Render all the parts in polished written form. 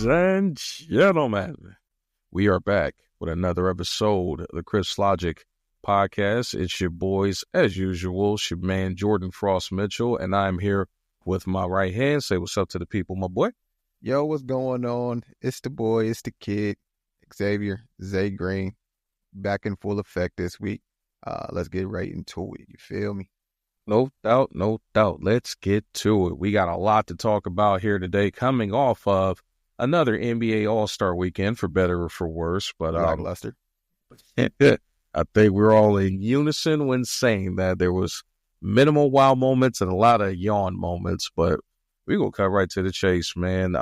Ladies and gentlemen, we are back with another episode of the Crypts Logic podcast. It's your boys, as usual. It's your man, Jordan Frost Mitchell, and I'm here with my right hand. Say what's up to the people, my boy. Yo, what's going on? It's the boy, it's the kid, Xavier, Zay Green, back in full effect this week. Let's get right into it. You feel me? No doubt, no doubt. Let's get to it. We got a lot to talk about here today, coming off of another NBA All-Star weekend, for better or for worse. But lackluster. I think we're all in unison when saying that there was minimal wow moments and a lot of yawn moments. But we're going to cut right to the chase, man.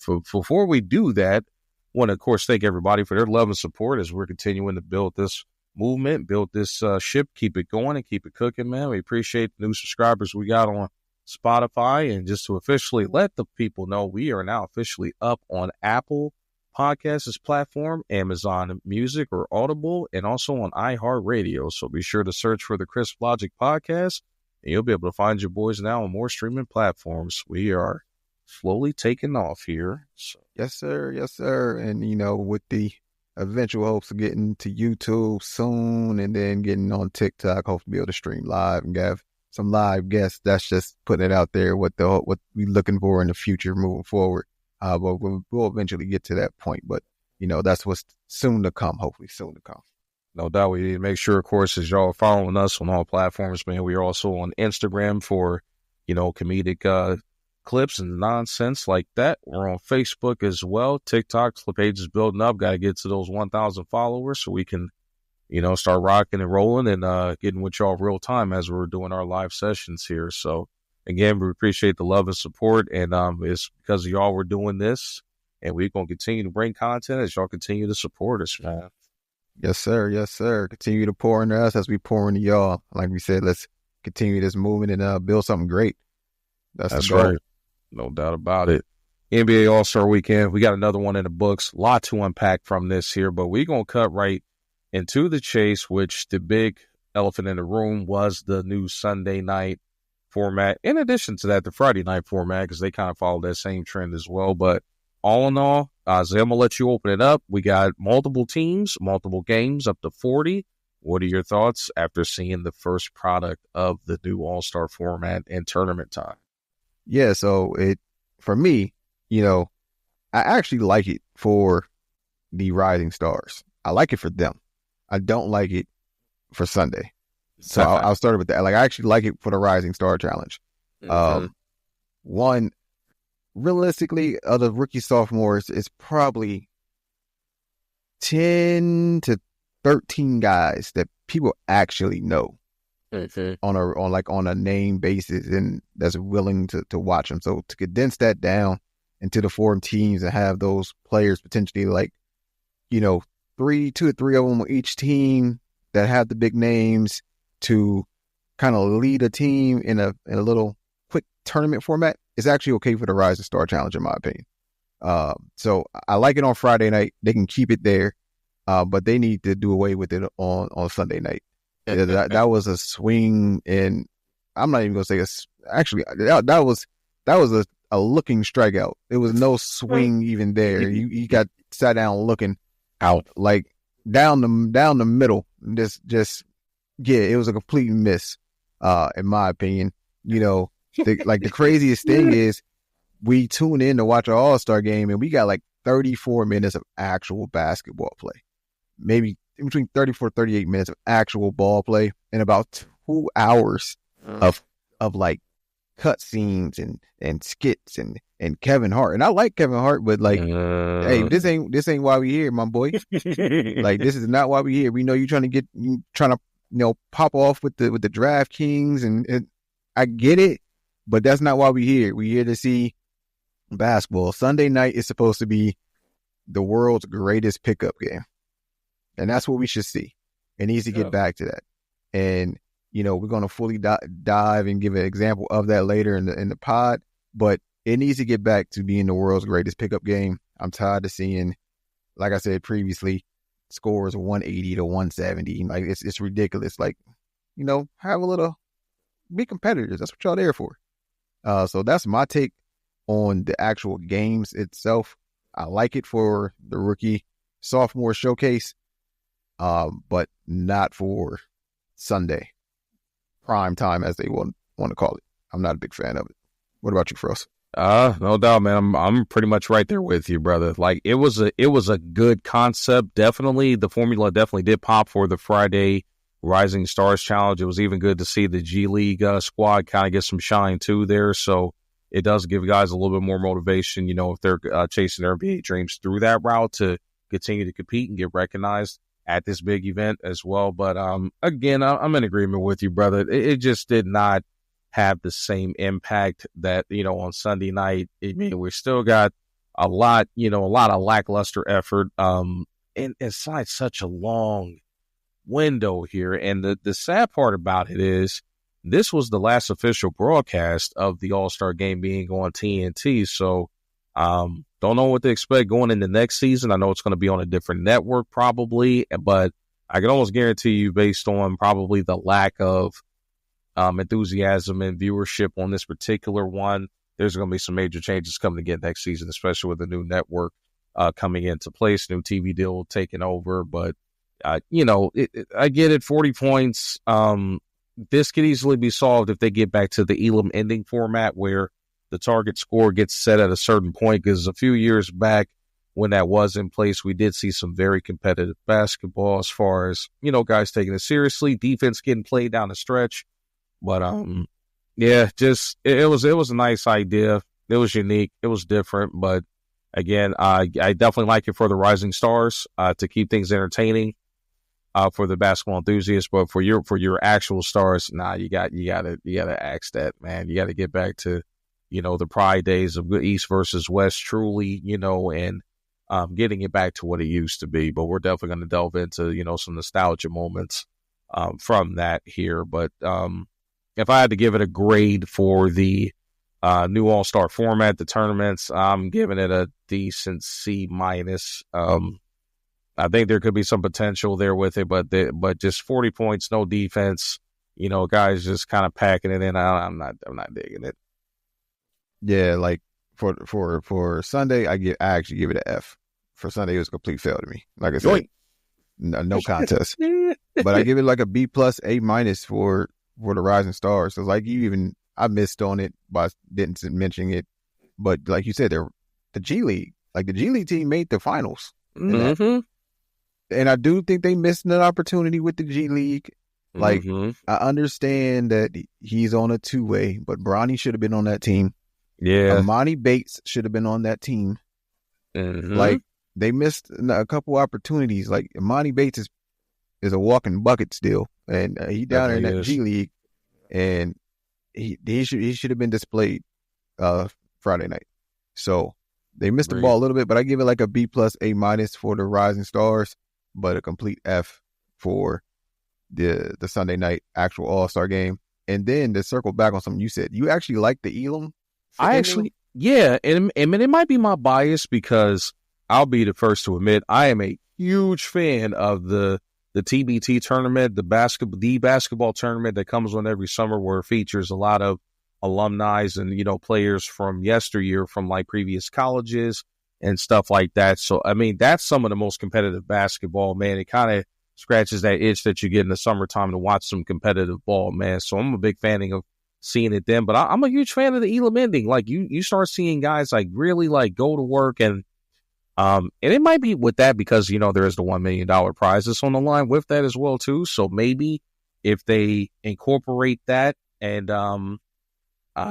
Before we do that, I want to, of course, thank everybody for their love and support as we're continuing to build this movement, build this ship, keep it going and keep it cooking, man. We appreciate the new subscribers we got on Spotify. And just to officially let the people know, we are now officially up on Apple Podcasts platform, Amazon Music or Audible, and also on iHeartRadio. So be sure to search for the Crypts Logic podcast, and you'll be able to find your boys now on more streaming platforms. We are slowly taking off here. So. Yes, sir. Yes, sir. And, you know, with the eventual hopes of getting to YouTube soon and then getting on TikTok, hopefully be able to stream live and have some live guests. That's just putting it out there, what we're looking for in the future moving forward. But we'll eventually get to that point. But, you know, that's what's soon to come, hopefully soon to come. No doubt. We need to make sure, of course, as y'all are following us on all platforms, man. We are also on Instagram for, you know, comedic clips and nonsense like that. We're on Facebook as well. TikTok's page is building up. Got to get to those 1,000 followers so we can, you know, start rocking and rolling and getting with y'all real time as we're doing our live sessions here. So, again, we appreciate the love and support, and it's because of y'all we're doing this, and we're going to continue to bring content as y'all continue to support us, man. Yes, sir. Yes, sir. Continue to pour into us as we pour into y'all. Like we said, let's continue this movement and build something great. That's right. No doubt about it. NBA All-Star Weekend. We got another one in the books. A lot to unpack from this here, but we're going to cut right into the chase, which the big elephant in the room was the new Sunday night format. In addition to that, the Friday night format, because they kind of follow that same trend as well. But all in all, Zay, I'm going to let you open it up. We got multiple teams, multiple games, up to 40. What are your thoughts after seeing the first product of the new All-Star format and tournament time? Yeah, so for me, you know, I actually like it for the Rising Stars. I like it for them. I don't like it for Sunday. So I'll start with that. Like, I actually like it for the Rising Star Challenge. Mm-hmm. One, realistically, of the rookie sophomores, it's probably 10 to 13 guys that people actually know. On a name basis, and that's willing to watch them. So to condense that down into the 4 teams and have those players potentially, like, you know, 2 or 3 of them on each team that have the big names to kind of lead a team in a little quick tournament format is actually okay for the Rising Star Challenge, in my opinion. So I like it on Friday night. They can keep it there, but they need to do away with it on Sunday night. That was a swing, and I'm not even gonna say that was a looking strikeout. There was no swing even there. He got sat down looking out, like down the middle. It was a complete miss, in my opinion. You know, the craziest thing is we tune in to watch our All-Star game, and we got like 34 minutes of actual basketball play, maybe between 34 38 minutes of actual ball play, and about 2 hours of like cut scenes and skits and Kevin Hart. And I like Kevin Hart, but like, hey, this ain't why we here, my boy. Like, this is not why we here. We know you're trying to you know, pop off with the DraftKings, and I get it, but that's not why we here. We here to see basketball. Sunday night is supposed to be the world's greatest pickup game. And that's what we should see. It needs to get back to that. And, you know, we're going to fully dive and give an example of that later in the pod, but it needs to get back to being the world's greatest pickup game. I'm tired of seeing, like I said previously, scores 180 to 170. Like, it's ridiculous. Like, you know, be competitors. That's what y'all there for. So that's my take on the actual games itself. I like it for the rookie sophomore showcase, but not for Sunday prime time, as they want to call it. I'm not a big fan of it. What about you, Frost? No doubt, man. I'm pretty much right there with you, brother. Like it was a good concept. Definitely, the formula definitely did pop for the Friday Rising Stars Challenge. It was even good to see the G League squad kind of get some shine too there. So it does give guys a little bit more motivation, if they're chasing their NBA dreams through that route to continue to compete and get recognized at this big event as well. But again, I'm in agreement with you, brother. It just did not have the same impact that, on Sunday night. I mean, we still got a lot of lackluster effort. And inside such a long window here. And the sad part about it is this was the last official broadcast of the All-Star game being on TNT. So, don't know what to expect going into next season. I know it's going to be on a different network probably, but I can almost guarantee you based on probably the lack of enthusiasm and viewership on this particular one, there's going to be some major changes coming again next season, especially with the new network coming into place, new TV deal taking over. But, I get it, 40 points. This could easily be solved if they get back to the Elam ending format where the target score gets set at a certain point, because a few years back when that was in place, we did see some very competitive basketball as far as, guys taking it seriously, defense getting played down the stretch. But, just it was a nice idea. It was unique. It was different. But again, I definitely like it for the Rising Stars to keep things entertaining for the basketball enthusiasts. But for your actual stars, you gotta axe that, man. You got to get back to, the pride days of East versus West, truly, and getting it back to what it used to be. But we're definitely going to delve into, some nostalgia moments from that here. But if I had to give it a grade for the new All-Star format, the tournaments, I'm giving it a decent C minus. I think there could be some potential there with it, but just 40 points, no defense, guys just kind of packing it in. I'm not digging it. Yeah, like for Sunday, I actually give it an F. For Sunday, it was a complete fail to me. Like I said, no contest. But I give it like a B plus, A minus for the Rising Stars. So like I missed on it, but I didn't mention it. But like you said, the G League, like the G League team made the finals. Mm-hmm. And I do think they missed an opportunity with the G League. Like, I understand that he's on a two-way, but Bronny should have been on that team. Yeah. Amani Bates should have been on that team. Like, they missed a couple opportunities. Like, Amani Bates is a walking bucket still. And he down there in that G League. And he should have been displayed Friday night. So, they missed the ball a little bit, but I give it like a B plus, A minus for the Rising Stars, but a complete F for the Sunday night actual All-Star game. And then to circle back on something you said, you actually like the Elam? Yeah, and it might be my bias because I'll be the first to admit I am a huge fan of the TBT tournament, the basketball tournament that comes on every summer, where it features a lot of alumni and, players from yesteryear from like previous colleges and stuff like that. So, I mean, that's some of the most competitive basketball, man. It kind of scratches that itch that you get in the summertime to watch some competitive ball, man. So I'm a big fan of seeing it then, but I'm a huge fan of the Elam ending. Like you start seeing guys like really like go to work, and it might be with that because, there is the $1 million prize that's on the line with that as well too. So maybe if they incorporate that and,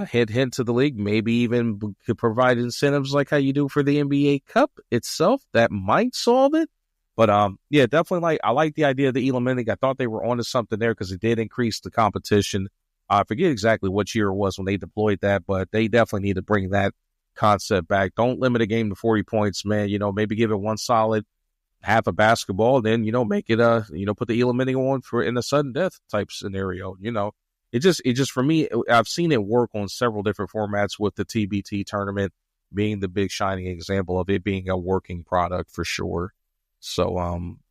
hint to the league, maybe even could provide incentives like how you do for the NBA Cup itself, that might solve it. But yeah, definitely I like the idea of the Elam ending. I thought they were onto something there because it did increase the competition. I forget exactly what year it was when they deployed that, but they definitely need to bring that concept back. Don't limit a game to 40 points, man. Maybe give it one solid half of basketball, then make it put the Elam ending on for in a sudden death type scenario. It just for me, I've seen it work on several different formats, with the TBT tournament being the big shining example of it being a working product for sure. So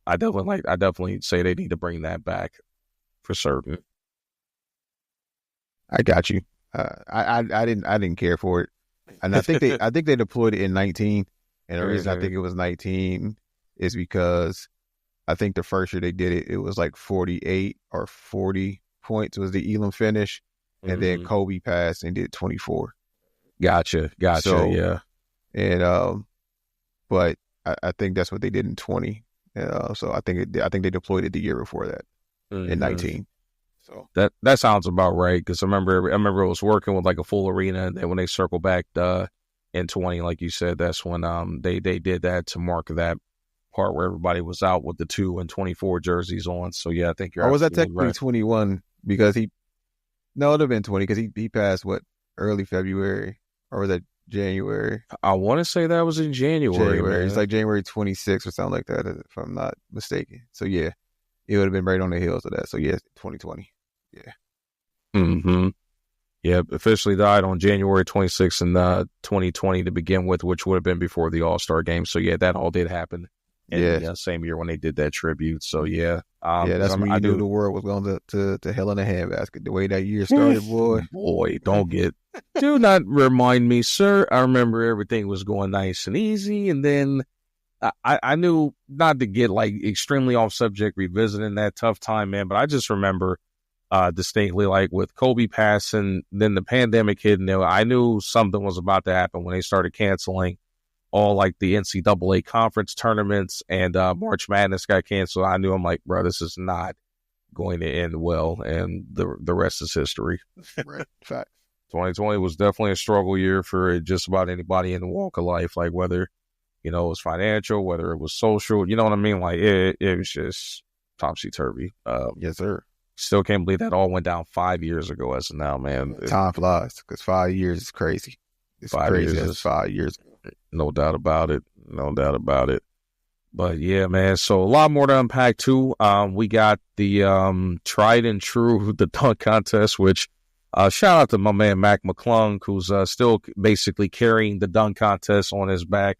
I definitely say they need to bring that back for certain. I got you. I didn't care for it, and I think they deployed it in 19. And the reason I think it was 19 is because I think the first year they did it, it was like 48 or 40 points was the Elam finish. And then Kobe passed and did 24. Gotcha. So, yeah. And, but I think that's what they did in 20. So I think they deployed it the year before that in 19. So that sounds about right. Because I remember it was working with like a full arena, and then when they circled back in 20, like you said, that's when they did that to mark that part where everybody was out with the 2 and 24 jerseys on. So yeah, I think you're. Or was that technically right. 21 because No, it would have been 20 because he passed early February, or was that January? I want to say that was in January. It's like January 26th or something like that, if I'm not mistaken. So yeah, it would have been right on the heels of that. So yeah, 2020. Yeah. Yeah, officially died on January 26th in 2020 to begin with, which would have been before the All-Star game. So yeah, that all did happen. In the same year when they did that tribute. So yeah. That's when you knew the world was going to hell in a handbasket. The way that year started, boy, do not remind me, sir. I remember everything was going nice and easy, and then I knew not to get like extremely off subject revisiting that tough time, man. But I just remember distinctly, like with Kobe passing, then the pandemic hit, and I knew something was about to happen when they started canceling all like the NCAA conference tournaments, and March Madness got canceled. I knew, I'm like, bro, this is not going to end well, and the rest is history. Right. Fact. 2020 was definitely a struggle year for just about anybody in the walk of life, like whether, it was financial, whether it was social, you know what I mean? Like it was just topsy-turvy. Yes, sir. Still can't believe that all went down 5 years ago as of now, man. Time flies, because 5 years is crazy. It's 5 crazy as 5 years. No doubt about it. But yeah, man. So a lot more to unpack too. We got the tried and true the dunk contest, which shout out to my man Mac McClung, who's still basically carrying the dunk contest on his back,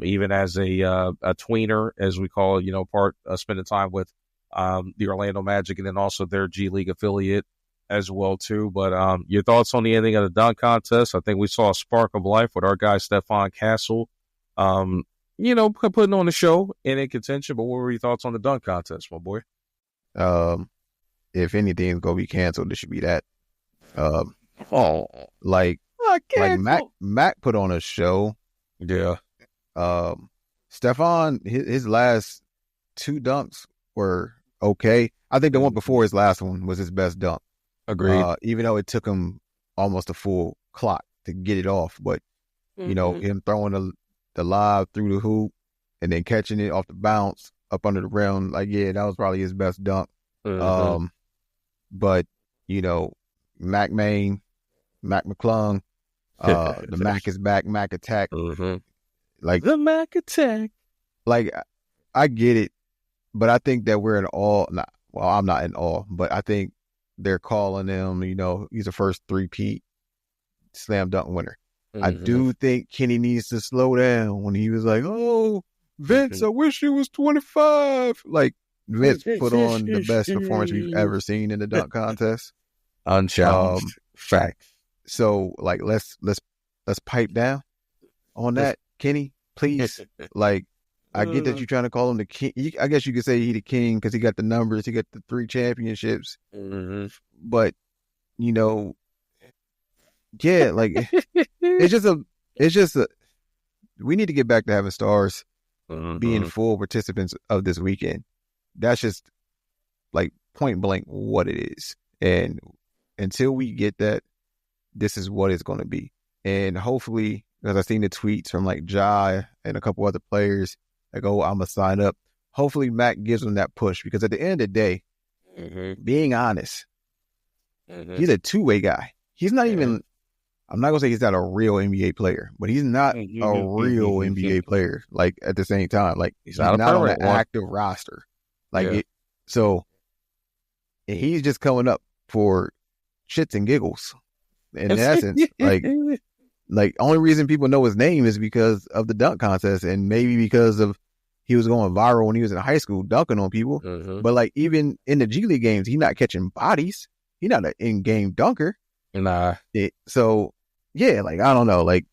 even as a tweener, as we call it. Spending time with the Orlando Magic, and then also their G League affiliate as well too. But your thoughts on the ending of the dunk contest? I think we saw a spark of life with our guy Stephon Castle, putting on the show and in contention. But what were your thoughts on the dunk contest, my boy? If anything's gonna be canceled, it should be that. Like Mac put on a show. Yeah. Stephon, his last 2 dunks were okay. I think the one before his last one was his best dunk. Agreed. Even though it took him almost a full clock to get it off, but him throwing the lob through the hoop and then catching it off the bounce up under the rim, that was probably his best dunk. But Mac McClung, the Mac is back, Mac attack, like the Mac attack. Like I get it, but I think that we're in awe. I'm not in awe, but I think they're calling him, he's the first 3-peat slam dunk winner. I do think Kenny needs to slow down when he was like, oh, Vince, I wish he was 25. Like, Vince put on the best performance we've ever seen in the dunk contest. Unchallenged. Facts. So, like, let's pipe down on that, Kenny, please. Like, I get that you're trying to call him the king. I guess you could say he the king because he got the numbers. He got the 3 championships. But, yeah, like it's just a. We need to get back to having stars being full participants of this weekend. That's just like point blank what it is. And until we get that, this is what it's going to be. And hopefully, because I've seen the tweets from like Ja and a couple other players. Like, oh, I'm going to sign up. Hopefully, Mac gives them that push because at the end of the day, being honest, he's a 2-way guy. He's not even, I'm not going to say he's not a real NBA player, but he's not a real NBA player, like, at the same time. Like, he's not on an active roster. Like, so he's just coming up for shits and giggles. In essence, like, only reason people know his name is because of the dunk contest and maybe because of he was going viral when he was in high school dunking on people. But, like, even in the G League games, he's not catching bodies. He's not an in-game dunker. Nah. So, yeah, like, I don't know. Like,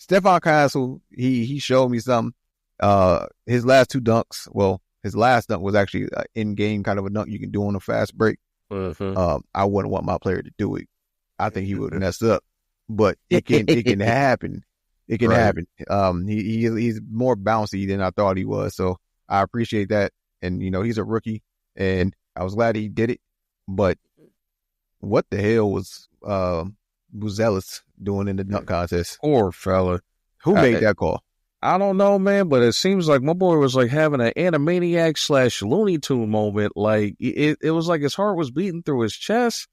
Stephon Castle, he showed me something. His last 2 dunks, well, his last dunk was actually an in-game kind of a dunk you can do on a fast break. I wouldn't want my player to do it. I think he would mess up, but it can happen. It can happen. He's more bouncy than I thought he was, so I appreciate that. And he's a rookie, and I was glad he did it. But what the hell was Buzelis doing in the dunk contest? Poor fella. Who made that call? I don't know, man, but it seems like my boy was like having an Animaniac / Looney Tune moment. Like it was like his heart was beating through his chest.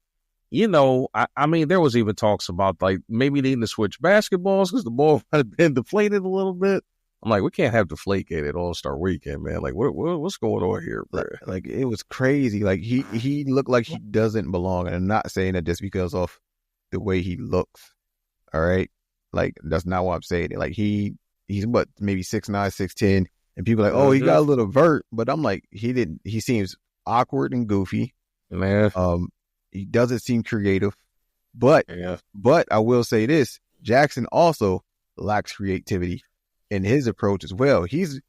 I mean, there was even talks about like maybe needing to switch basketballs because the ball might have been deflated a little bit. I'm like, we can't have Deflategate at All-Star Weekend, man. Like, what's going on here, bro? Like, it was crazy. Like, he looked like he doesn't belong. And I'm not saying that just because of the way he looks. All right? Like, that's not what I'm saying. Like, he's what, maybe 6'9", 6'10", and people are like, oh, he got a little vert. But I'm like, he seems awkward and goofy. Man. He doesn't seem creative. But I will say this, Jackson also lacks creativity in his approach as well. He's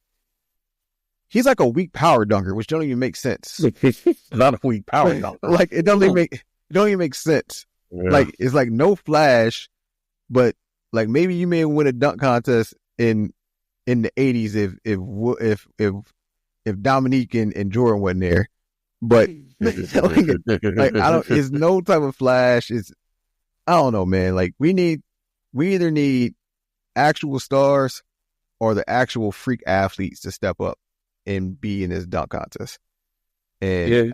like a weak power dunker, which don't even make sense. Not a weak power dunker. Like it don't even make sense. Yeah. Like it's like no flash, but like maybe you may win a dunk contest in the 80s if Dominique and Jordan wasn't there. But like I don't. It's no type of flash. I don't know, man. Like we either need actual stars or the actual freak athletes to step up and be in this dunk contest. And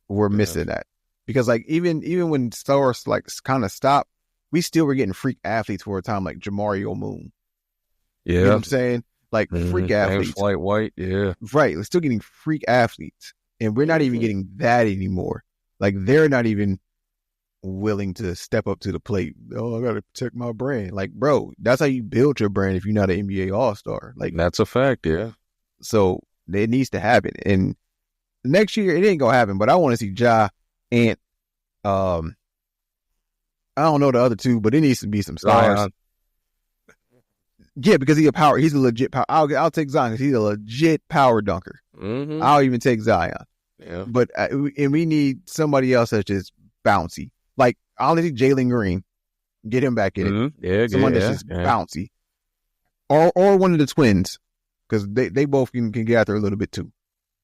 we're missing that. Because like even when stars like kind of stopped, we still were getting freak athletes for a time like Jamario Moon. Yeah. You know what I'm saying? Like freak athletes. James White, yeah. Right. We're still getting freak athletes. And we're not even getting that anymore. Like they're not even willing to step up to the plate. Oh, I got to protect my brand. Like, bro, that's how you build your brand if you're not an NBA All-Star. Like that's a fact, yeah. So it needs to happen. And next year it ain't gonna happen, but I want to see Ja and I don't know the other two, but it needs to be some stars. Zion. Yeah, because he's a legit power. I'll take Zion because he's a legit power dunker. Mm-hmm. I'll even take Zion. Yeah. But and we need somebody else that's just bouncy. Like I only think Jalen Green, get him back in it. Yeah, someone that's just bouncy, or one of the twins, because they both can get out there a little bit too.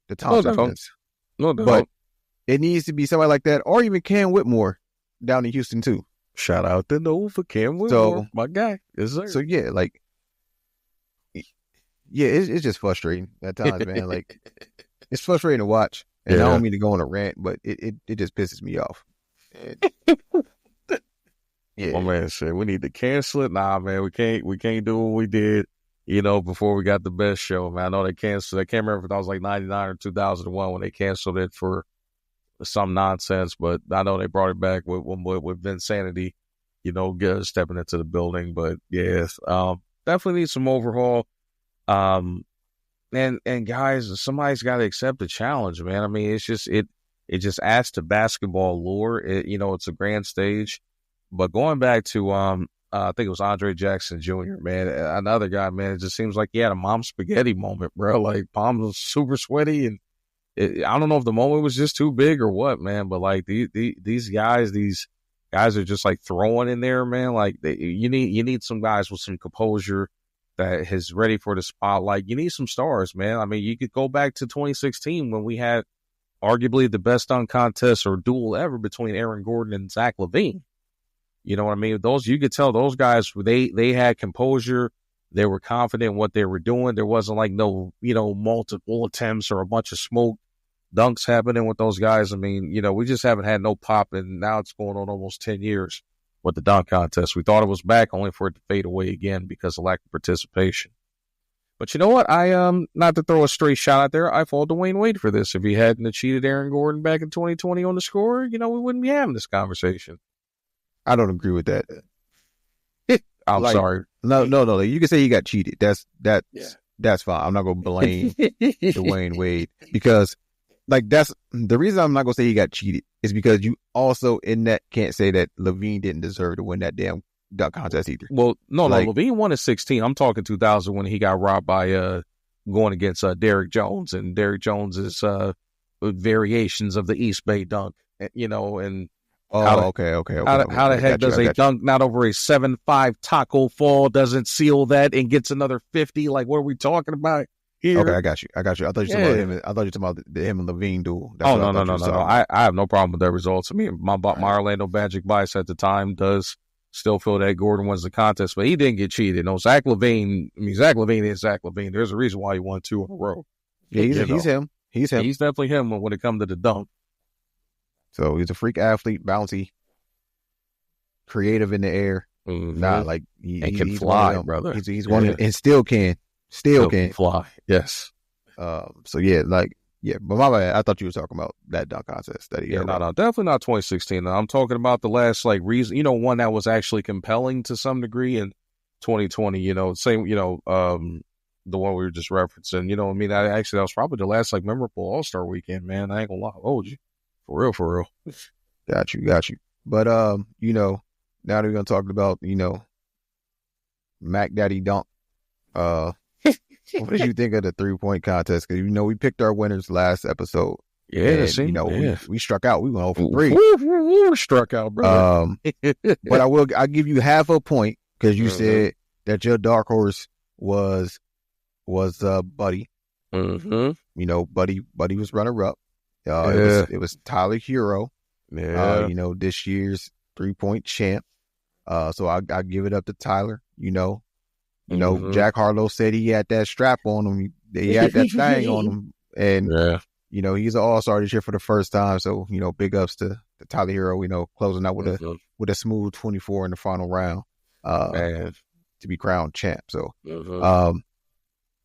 The Thompson twins. No, but it needs to be somebody like that, or even Cam Whitmore down in Houston too. Shout out to Nova, Cam Whitmore, my guy. Yes, sir. So yeah, like. Yeah, it's just frustrating at times, man. Like, it's frustrating to watch. And I don't mean to go on a rant, but it just pisses me off. My man said we need to cancel it. Nah, man, we can't do what we did, before we got the best show, man. I know they canceled. I can't remember if that was like 99 or 2001 when they canceled it for some nonsense, but I know they brought it back with Vinsanity, stepping into the building. But definitely need some overhaul. And guys, somebody's got to accept the challenge, man. I mean, it's just it just adds to basketball lore. It's a grand stage. But going back to I think it was Andre Jackson Jr., man, another guy, man. It just seems like he had a mom spaghetti moment, bro. Like palms was super sweaty, and I don't know if the moment was just too big or what, man. But like these guys are just like throwing in there, man. Like you need some guys with some composure that is ready for the spotlight. You need some stars, man. I mean, you could go back to 2016 when we had arguably the best dunk contest or duel ever between Aaron Gordon and Zach LaVine. You know what I mean? You could tell those guys, they had composure. They were confident in what they were doing. There wasn't like no, multiple attempts or a bunch of smoke dunks happening with those guys. I mean, we just haven't had no pop, and now it's going on almost 10 years. With the dunk contest. We thought it was back only for it to fade away again because of lack of participation. But you know what? I not to throw a straight shot out there, I fault Dwayne Wade for this. If he hadn't cheated Aaron Gordon back in 2020 on the score, we wouldn't be having this conversation. I don't agree with that. I'm sorry. No. You can say he got cheated. That's fine. I'm not gonna blame Dwayne Wade because that's the reason I'm not gonna say he got cheated is because you also in that can't say that LaVine didn't deserve to win that damn dunk contest either. Well, no, Levine won at 16. I'm talking 2000 when he got robbed by going against Derrick Jones, and Derrick Jones's variations of the East Bay dunk, and okay. How the heck does a dunk not over a 7'5" taco fall doesn't seal that and gets another 50? Like, what are we talking about here? Okay, I got you. I thought you were talking about him. I thought you were talking about him and Levine duel. That's no. I have no problem with their results. I mean, my Orlando Magic bias at the time does still feel that Gordon wins the contest, but he didn't get cheated. No, Zach LaVine is Zach LaVine. There's a reason why he won 2 in a row. Yeah, he's him. He's definitely him when it comes to the dunk. So he's a freak athlete, bouncy, creative in the air. Mm-hmm. He can fly, brother. He's one and still can fly. Yes. But my bad. I thought you were talking about that dunk contest that year. No, definitely not 2016. I'm talking about the last reason, one that was actually compelling to some degree in 2020. The one we were just referencing. That was probably the last memorable All-Star weekend, man. I ain't gonna lie. Oh, for real. Got you. But now that we're gonna talk about Mac Daddy Dunk. What did you think of the 3-point contest? Because we picked our winners last episode. Yeah, we struck out. We went 0 for 3. We struck out, bro. But I'll give you half a point because you said that your dark horse was Buddy. Mm-hmm. Buddy was runner up. It was Tyler Hero. Yeah. This year's 3-point champ. So I give it up to Tyler. Jack Harlow said he had that strap on him. He had that thing on him, and he's an all-star this year for the first time. So big ups to Tyler Hero. Closing out with a smooth 24 in the final round, to be crowned champ. So,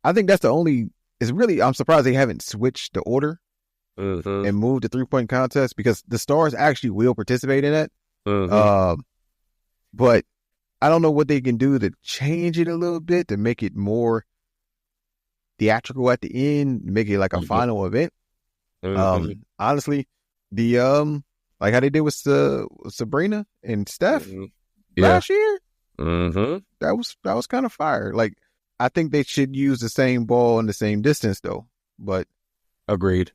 I think that's the only. It's really I'm surprised they haven't switched the order and moved the 3-point contest because the stars actually will participate in it. But I don't know what they can do to change it a little bit to make it more theatrical at the end, make it like a final event. Honestly, the like how they did with Sabrina and Steph last year, that was kind of fire. Like I think they should use the same ball and the same distance though. But agreed.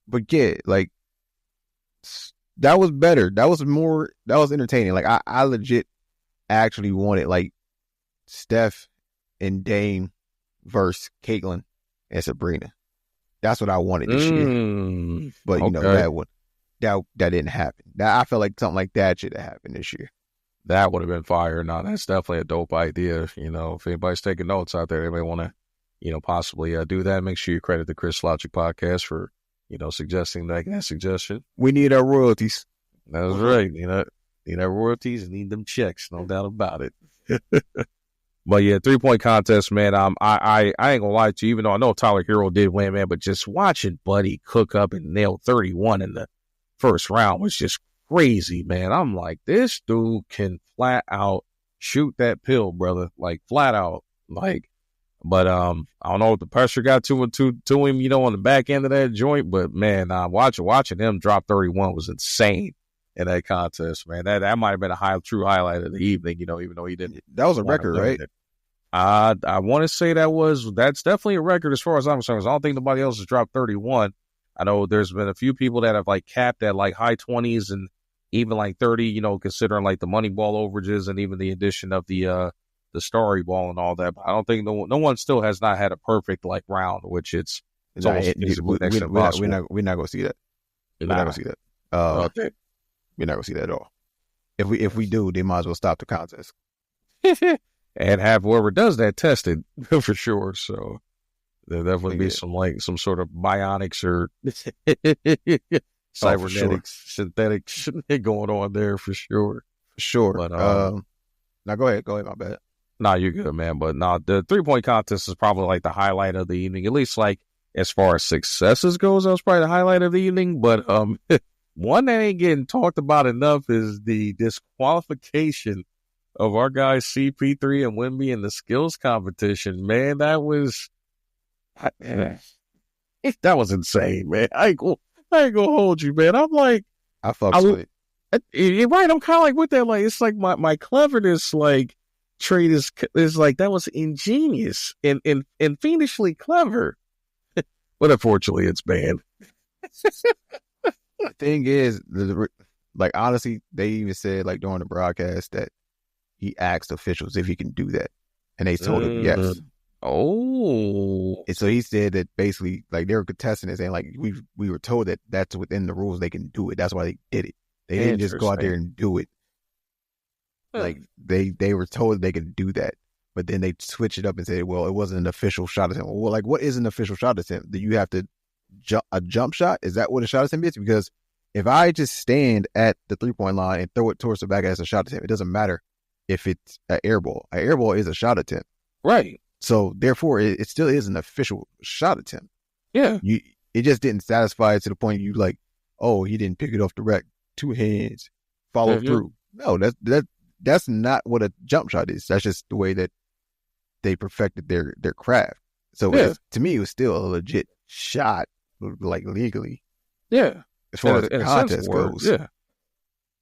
But yeah, like that was better. That was entertaining. Like I legit actually wanted like Steph and Dame versus Caitlyn and Sabrina. That's what I wanted this year. But that didn't happen. I felt like something like that should have happened this year. That would have been fire. No, that's definitely a dope idea. If anybody's taking notes out there, they may want to, possibly do that. Make sure you credit the Crypts Logic podcast for, suggesting that suggestion. We need our royalties. That's right. Need our royalties and need them checks. No doubt about it. But yeah, 3-point contest, man. I ain't gonna lie to you, even though I know Tyler Hero did win, man. But just watching Buddy cook up and nail 31 in the first round was just crazy, man. I'm like, this dude can flat out shoot that pill, brother. Like flat out, like. But I don't know if the pressure got to him, on the back end of that joint. But man, watching him drop 31 was insane in that contest, man. That might have been a true highlight of the evening, even though he didn't. That was a record, right? I want to say that's definitely a record as far as I'm concerned. I don't think nobody else has dropped 31. I know there's been a few people that have capped at high 20s and even 30, considering the money ball overages and even the addition of the Starry ball and all that. But I don't think no one still has not had a perfect round, which it's almost we're not gonna see that. We're not gonna see that. Okay. We're not gonna see that at all. If we do, they might as well stop the contest and have whoever does that tested for sure. So there'll definitely be some sort of bionics or cybernetics, synthetics going on there for sure. But now go ahead, my bad. Nah, you're good, man. But the 3-point contest is probably the highlight of the evening. At least as far as successes goes, that was probably the highlight of the evening. But one that ain't getting talked about enough is the disqualification of our guys CP3 and Wemby in the skills competition. Man, that was insane, man. I ain't gonna hold you, man. I'm like, I fucked with it. You're right. I'm kind of like with that. Like, it's like my cleverness, like, trait is like, that was ingenious and fiendishly clever. But unfortunately, it's banned. The thing is, like, honestly, they even said, like, during the broadcast that he asked officials if he can do that. And they told him yes. Oh. And so he said that basically, like, they were contesting it, saying, like, we were told that that's within the rules, they can do it. That's why they did it. They didn't just go out there and do it. Like, they were told they could do that. But then they switched it up and said, well, it wasn't an official shot attempt. Well, like, what is an official shot attempt? Do you have to a jump shot? Is that what a shot attempt is? Because if I just stand at the 3-point line and throw it towards the back as a shot attempt, it doesn't matter if it's an air ball. An air ball is a shot attempt. Right. So, therefore, it still is an official shot attempt. Yeah. It just didn't satisfy it to the point you like, oh, he didn't pick it off the rack, 2 hands, follow through. No, that's not what a jump shot is. That's just the way that they perfected their craft. So, to me, it was still a legit shot, like, legally. Yeah. As far as the contest goes. Yeah.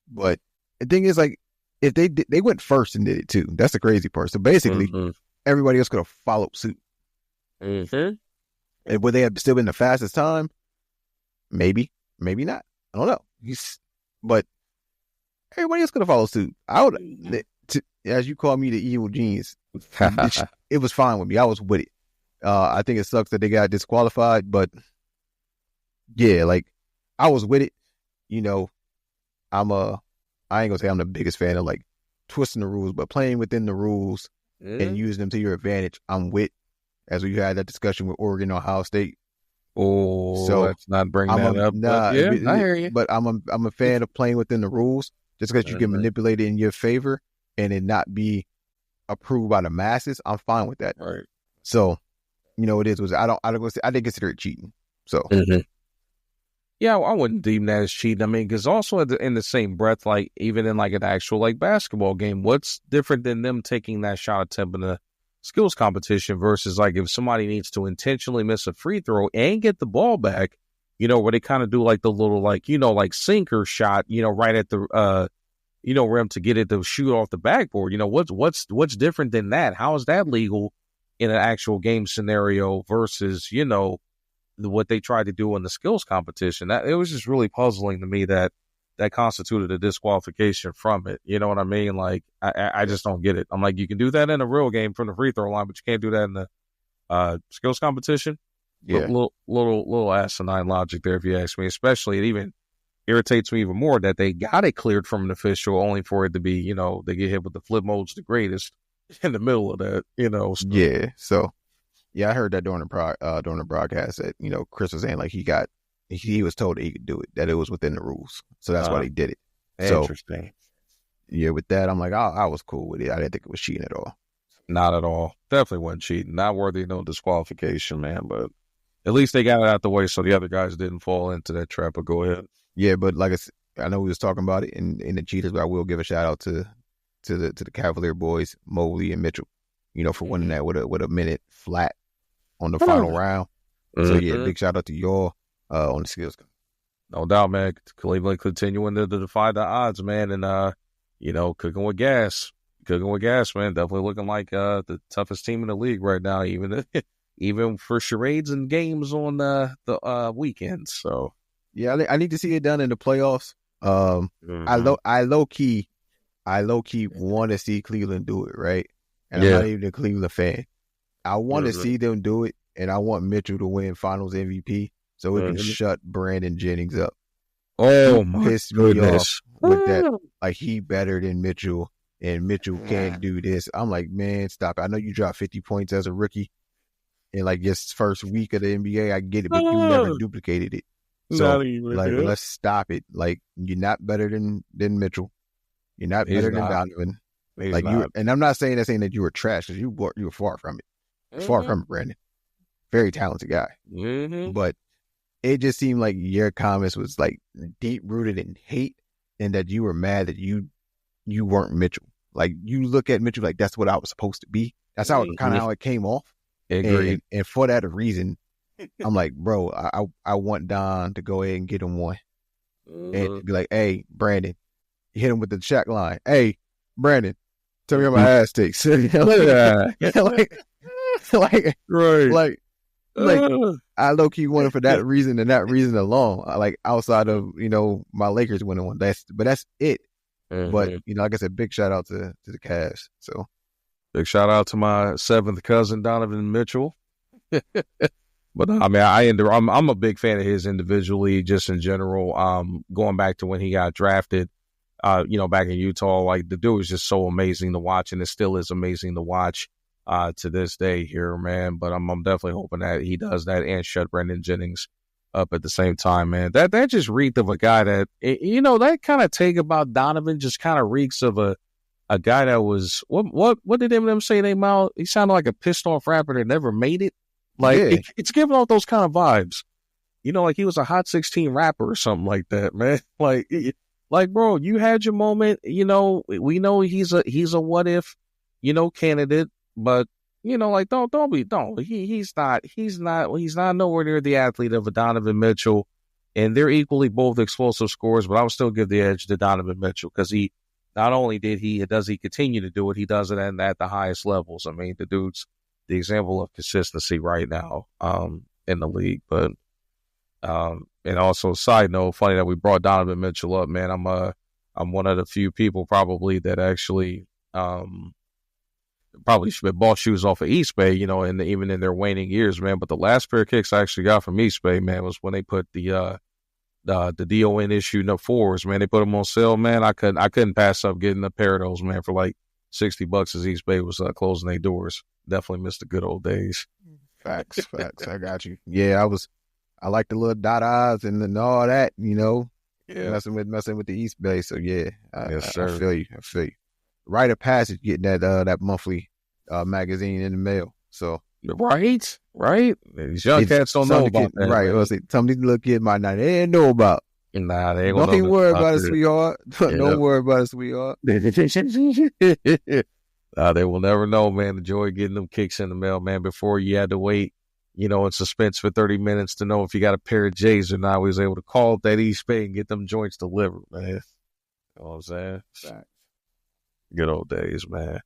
But the thing is, like, if they went first and did it too. That's the crazy part. So basically, everybody else could have followed suit. And would they have still been the fastest time? Maybe, maybe not. I don't know. But everybody else could have followed suit. I would, as you call me, the evil genius. It was fine with me. I was with it. I think it sucks that they got disqualified, but yeah, like, I was with it. You know, I ain't gonna say I'm the biggest fan of, like, twisting the rules, but playing within the rules and using them to your advantage, I'm with. As we had that discussion with Oregon, Ohio State. Oh, so let's not bring that up. Nah, yeah, I hear you. But I'm a fan of playing within the rules, just because you can manipulate it in your favor and it not be approved by the masses. I'm fine with that. Right. So, you know, I didn't consider it cheating. So. Yeah, I wouldn't deem that as cheating. I mean, because also in the same breath, like, even in, like, an actual, like, basketball game, what's different than them taking that shot attempt in a skills competition versus, like, if somebody needs to intentionally miss a free throw and get the ball back, you know, where they kind of do, like, the little, like, you know, like, sinker shot, you know, right at the, you know, rim to get it to shoot off the backboard. You know, what's different than that? How is that legal in an actual game scenario versus, you know, what they tried to do in the skills competition? That it was just really puzzling to me that constituted a disqualification from it. You know what I mean? Like, I just don't get it. I'm like, you can do that in a real game from the free throw line, but you can't do that in the skills competition. Yeah, little asinine logic there, if you ask me. Especially, it even irritates me even more that they got it cleared from an official, only for it to be, you know, they get hit with the flip mode's the greatest in the middle of that. You know. So. Yeah. So. Yeah, I heard that during the broadcast that, you know, Chris was saying, like, he was told that he could do it, that it was within the rules. So that's why they did it. Interesting. So, yeah, with that, I'm like, I was cool with it. I didn't think it was cheating at all. Not at all. Definitely wasn't cheating. Not worthy of no disqualification, man. But at least they got it out the way so the other guys didn't fall into that trap. But go ahead. Yeah, but like I know we was talking about it in the cheaters, but I will give a shout out to the Cavalier boys, Mobley and Mitchell, you know, for winning that with a minute flat on the final round. So yeah, big shout out to y'all on the skills. No doubt, man. Cleveland continuing to defy the odds, man, and you know, cooking with gas, man. Definitely looking like the toughest team in the league right now, even for charades and games on the weekends. So yeah, I need to see it done in the playoffs. I low key want to see Cleveland do it, right? And I'm not even a Cleveland fan. I want to see them do it, and I want Mitchell to win Finals MVP so we can shut Brandon Jennings up. Oh my goodness! Me off with that, like, he better than Mitchell, and Mitchell can't do this. I'm like, man, stop it. I know you dropped 50 points as a rookie in, like, your first week of the NBA. I get it, but you never duplicated it. So, like, let's stop it. Like, you're not better than Mitchell. You're not better than Donovan. Like, you, and I'm not saying that you were trash, because you were far from it. Far from it, Brandon. Very talented guy. But it just seemed like your comments was, like, deep rooted in hate, and that you were mad that you weren't Mitchell. Like, you look at Mitchell like that's what I was supposed to be. That's how it came off. And for that reason, I'm like, bro, I want Don to go ahead and get him one. And be like, hey, Brandon, He hit him with the Shaq line. Hey, Brandon, tell me how my ass takes. like, right. I low key won it for that reason and that reason alone. Like outside of my Lakers winning one. That's it. But like I said, big shout out to the Cavs. So big shout out to my seventh cousin Donovan Mitchell. But I mean, I'm a big fan of his individually, just in general. Going back to when he got drafted, back in Utah, like the dude was just so amazing to watch, and it still is amazing to watch to this day here, man. But I'm definitely hoping that he does that and shut Brendan Jennings up at the same time, man. That just reeked of a guy that that kind of take about Donovan just kind of reeks of a guy that was what did them say they mouth? He sounded like a pissed off rapper that never made it. Like it's giving off those kind of vibes, like he was a Hot 16 rapper or something like that, man. Like bro, you had your moment. We know he's a what if, candidate, but he's not nowhere near the athlete of a Donovan Mitchell, and they're equally both explosive scorers. But I would still give the edge to Donovan Mitchell because he not only does he continue to do it, he does it at the highest levels. I mean, the dude's the example of consistency right now in the league. But and also, side note, funny that we brought Donovan Mitchell up, man. I'm one of the few people probably that actually probably should have bought shoes off of East Bay, even in their waning years, man. But the last pair of kicks I actually got from East Bay, man, was when they put the DON issue no 4s, man. They put them on sale, man. I couldn't pass up getting a pair of those, man, for like $60 as East Bay was closing their doors. Definitely missed the good old days. Facts. I got you. Yeah, I like the little dot eyes and all that, Yeah. messing with the East Bay. So yeah, yes, sir. I feel you. Rite of passage getting that monthly magazine in the mail. So right. These young cats don't know about that. Right. Well, some of these little kids might not they know about. Nah, they ain't don't even worry about it, it. sweetheart. Don't worry about it, sweetheart. They will never know, man, the joy of getting them kicks in the mail, man. Before you had to wait, in suspense for 30 minutes to know if you got a pair of J's or not. We was able to call up that East Bay and get them joints delivered, man. You know what I'm saying? Facts. Good old days, man.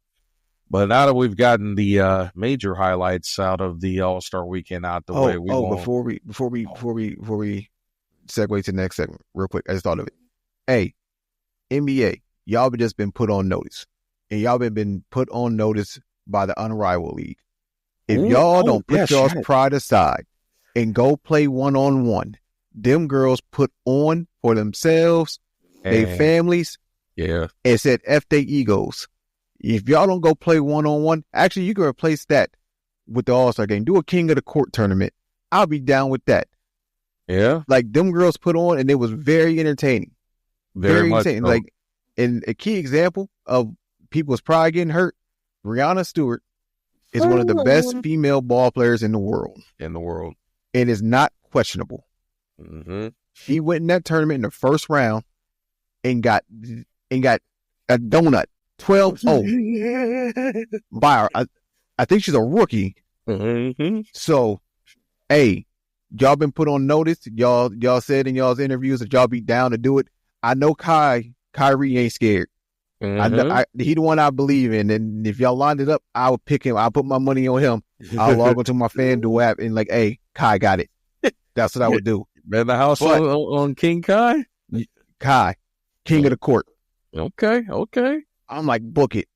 But now that we've gotten the major highlights out of the All-Star Weekend out the way, before we segue to the next segment, real quick, I just thought of it. Hey, NBA, y'all have just been put on notice. And y'all been put on notice by the Unrivaled League. If y'all don't put y'all's pride aside and go play one-on-one, them girls put on for themselves, their families, and said F their egos. If y'all don't go play one-on-one, actually, you can replace that with the All-Star game. Do a King of the Court tournament. I'll be down with that. Yeah. Like, them girls put on, and it was very entertaining. Very much entertaining. So. Like, and a key example of people's pride getting hurt, Breonna Stewart is one of the best female ball players in the world. And is not questionable. Mm-hmm. She went in that tournament in the first round and got a donut. 12-0 by her. I think she's a rookie. Mm-hmm. So, hey, y'all been put on notice. Y'all said in y'all's interviews that y'all be down to do it. I know Kyrie ain't scared. Mm-hmm. He the one I believe in. And if y'all lined it up, I would pick him. I'll put my money on him. I'll log into my FanDuel app and like, hey, Kai got it. That's what I would do. Man, the house on King Kai? Kai, King of the Court. Okay. I'm like, book it.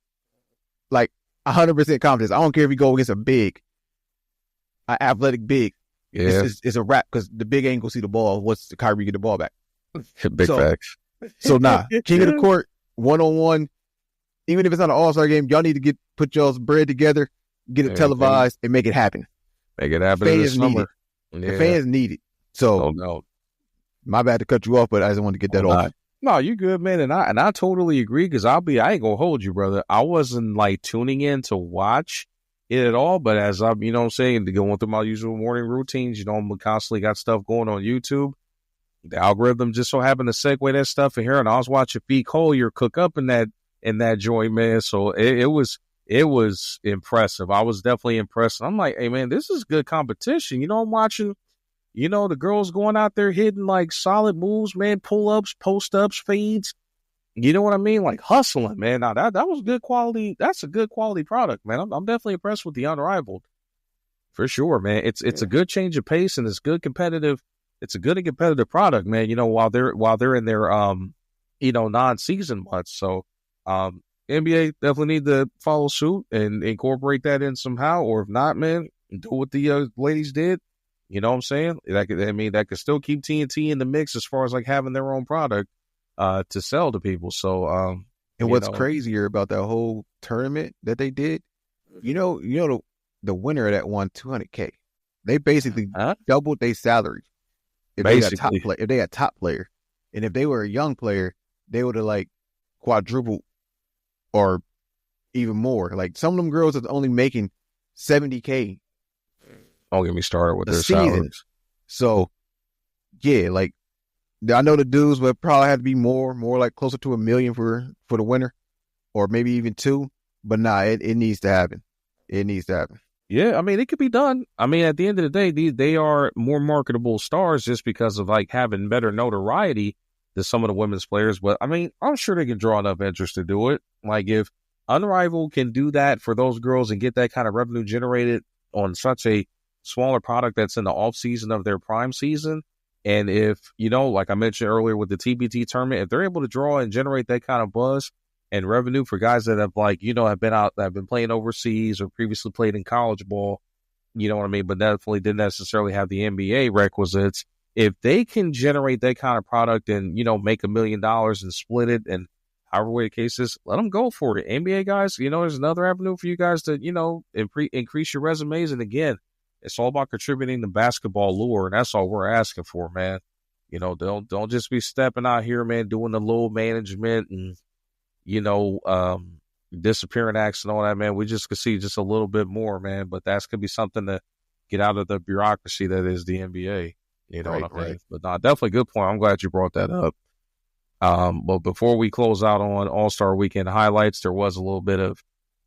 Like, 100% confidence. I don't care if you go against an athletic big. Yeah. It's a wrap because the big ain't gonna see the ball. What's the Kyrie get the ball back? Big facts. So, King of the Court, one-on-one. Even if it's not an All-Star game, y'all need to put y'all's bread together, get it televised, and make it happen. Make it happen in the summer. The fans need it. So, no. My bad to cut you off, but I just wanted to get that off. No, you good, man. And I totally agree because I ain't gonna hold you, brother. I wasn't like tuning in to watch it at all, but as I'm, you know what I'm saying, going through my usual morning routines, I'm constantly got stuff going on YouTube. The algorithm just so happened to segue that stuff in here, and I was watching B. Collier cook up in that joint, man. So it was impressive. I was definitely impressed. I'm like, hey, man, this is good competition. I'm watching. The girls going out there hitting like solid moves, man, pull-ups, post-ups, fades. You know what I mean? Like hustling, man. Now that was good quality. That's a good quality product, man. I'm definitely impressed with the Unrivaled for sure, man. It's a good change of pace and it's good competitive. It's a good and competitive product, man. You know, while they're in their non-season months. So NBA definitely need to follow suit and incorporate that in somehow, or if not, man, do what the ladies did. You know what I'm saying? That could still keep TNT in the mix as far as like having their own product to sell to people. So and what's crazier about that whole tournament that they did, the winner of that won $200K. They basically doubled their salary if they a top player, and if they were a young player, they would have like quadrupled or even more. Like some of them girls are only making $70K. Don't get me started with their salaries. So yeah, like I know the dudes would probably have to be more like closer to $1 million for the winner, or maybe even $2 million. But nah, it needs to happen. It needs to happen. Yeah, I mean, it could be done. I mean, at the end of the day, they are more marketable stars just because of like having better notoriety than some of the women's players. But I mean, I'm sure they can draw enough interest to do it. Like if Unrivaled can do that for those girls and get that kind of revenue generated on such a smaller product that's in the off season of their prime season. And if, like I mentioned earlier with the TBT tournament, if they're able to draw and generate that kind of buzz and revenue for guys that have have been playing overseas or previously played in college ball, you know what I mean? But definitely didn't necessarily have the NBA requisites. If they can generate that kind of product and, make $1 million and split it and however way the case is, let them go for it. NBA guys, there's another avenue for you guys to, increase your resumes. And again, it's all about contributing to basketball lure, and that's all we're asking for, man. Don't just be stepping out here, man, doing the low management and, disappearing acts and all that, man. We just could see just a little bit more, man. But that's gonna be something to get out of the bureaucracy that is the NBA. You know what I mean? But definitely a good point. I'm glad you brought that up. But before we close out on All-Star Weekend highlights, there was a little bit of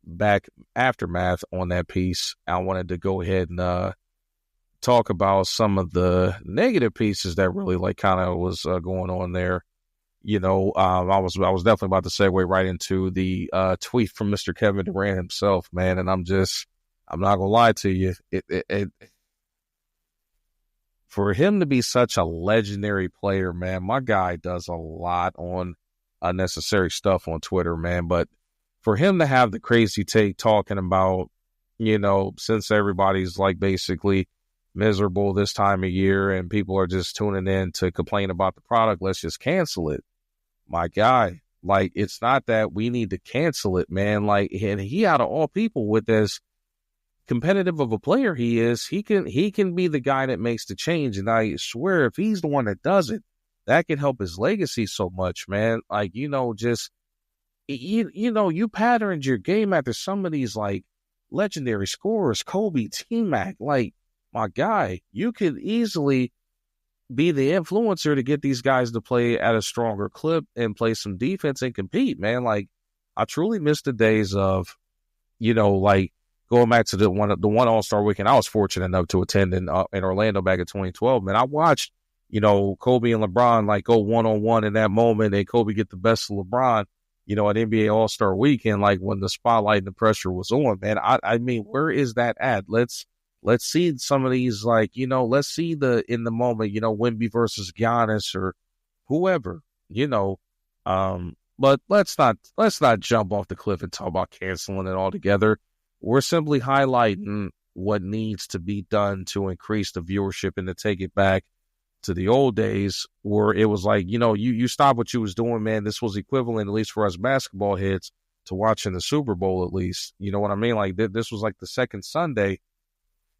back aftermath on that piece. I wanted to go ahead and talk about some of the negative pieces that really like kind of was going on there. I was definitely about to segue right into the tweet from Mr. Kevin Durant himself, man. And I'm not gonna lie to you, it for him to be such a legendary player, man. My guy does a lot on unnecessary stuff on Twitter, man. But for him to have the crazy take talking about, since everybody's like basically miserable this time of year and people are just tuning in to complain about the product, let's just cancel it. My guy, like, it's not that we need to cancel it, man. Like, and he out of all people, with as competitive of a player he is, he can be the guy that makes the change. And I swear, if he's the one that does it, that can help his legacy so much, man. Like, just you patterned your game after some of these like legendary scorers, Kobe, T-Mac. Like, my guy, you could easily be the influencer to get these guys to play at a stronger clip and play some defense and compete, man. Like, I truly miss the days of, like going back to the one All-Star Weekend I was fortunate enough to attend in Orlando back in 2012. Man, I watched, Kobe and LeBron like go one-on-one in that moment, and Kobe get the best of LeBron, at NBA All-Star Weekend, like when the spotlight and the pressure was on, man. I mean, where is that at? Let's see some of these, like, let's see in the moment, Wemby versus Giannis or whoever, but let's not jump off the cliff and talk about canceling it altogether. We're simply highlighting what needs to be done to increase the viewership and to take it back to the old days where it was like, you stop what you was doing, man. This was equivalent, at least for us basketball heads, to watching the Super Bowl, at least. You know what I mean? Like, this was like the second Sunday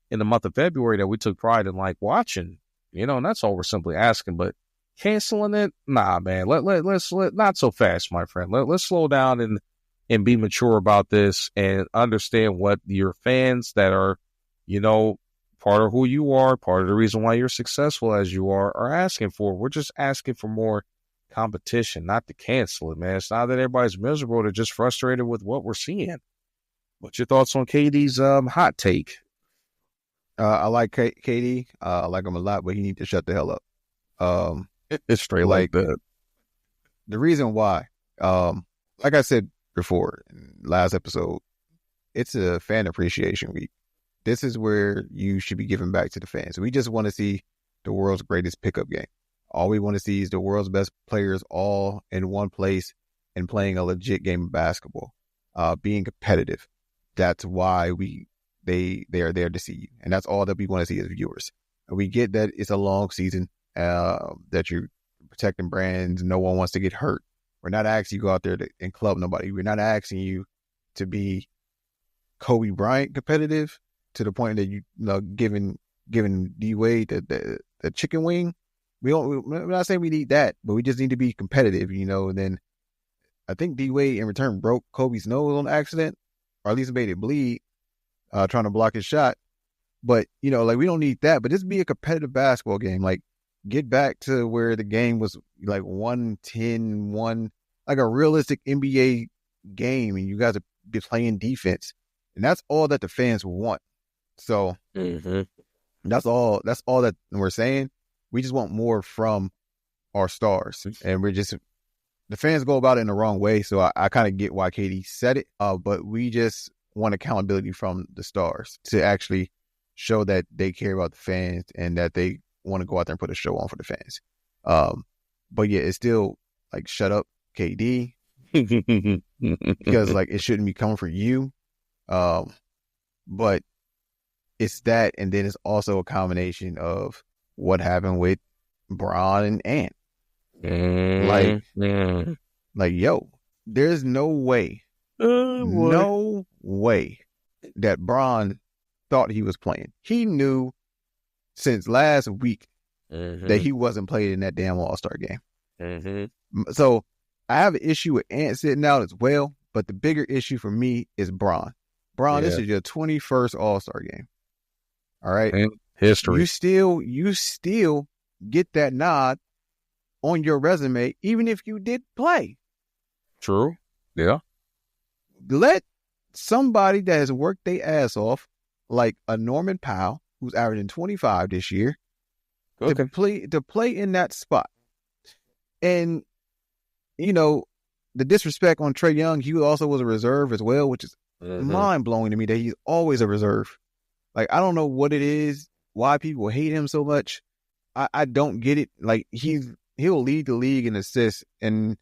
in the month of February that we took pride in like watching, and that's all we're simply asking. But canceling it, nah, man. Let's not so fast, my friend. Let's slow down and be mature about this and understand what your fans that are, part of who you are, part of the reason why you're successful as you are asking for. We're just asking for more competition, not to cancel it, man. It's not that everybody's miserable. They're just frustrated with what we're seeing. What's your thoughts on KD's hot take? I like KD. I like him a lot, but he needs to shut the hell up. It's straight like that. The reason why Like I said before, in last episode, it's a fan appreciation week. This is where you should be giving back to the fans. We just want to see the world's greatest pickup game. All we want to see is the world's best players all in one place and playing a legit game of basketball, being competitive. That's why they are there to see you. And that's all that we want to see as viewers. And we get that it's a long season, that you're protecting brands. No one wants to get hurt. We're not asking you to go out there and club nobody. We're not asking you to be Kobe Bryant competitive to the point that you know giving D-Wade the chicken wing. We're not saying we need that, but we just need to be competitive, you know. And then I think D-Wade in return broke Kobe's nose on accident, or at least made it bleed, trying to block his shot. But, you know, like, we don't need that, but just be a competitive basketball game. Like, get back to where the game was like 1-10, like a realistic NBA game, and you guys are be playing defense. And that's all that the fans want. So that's all that we're saying. We just want more from our stars. And the fans go about it in the wrong way. So I kind of get why KD said it. But we just want accountability from the stars to actually show that they care about the fans and that they want to go out there and put a show on for the fans. But yeah, it's still like, shut up, KD, because like it shouldn't be coming for you. But it's that, and then it's also a combination of what happened with Bron and Ant. Like, yo, there's no way that Bron thought he was playing. He knew since last week that he wasn't playing in that damn All-Star game. So I have an issue with Ant sitting out as well, but the bigger issue for me is Bron. This is your 21st All-Star game. All right. And history. You still get that nod on your resume, even if you did play. True. Yeah. Let somebody that has worked their ass off, like a Norman Powell, who's averaging 25 this year, to play in that spot. And, you know, the disrespect on Trae Young, he also was a reserve as well, which is mind-blowing to me that he's always a reserve. Like, I don't know what it is, why people hate him so much. I don't get it. Like, he'll lead the league in assists and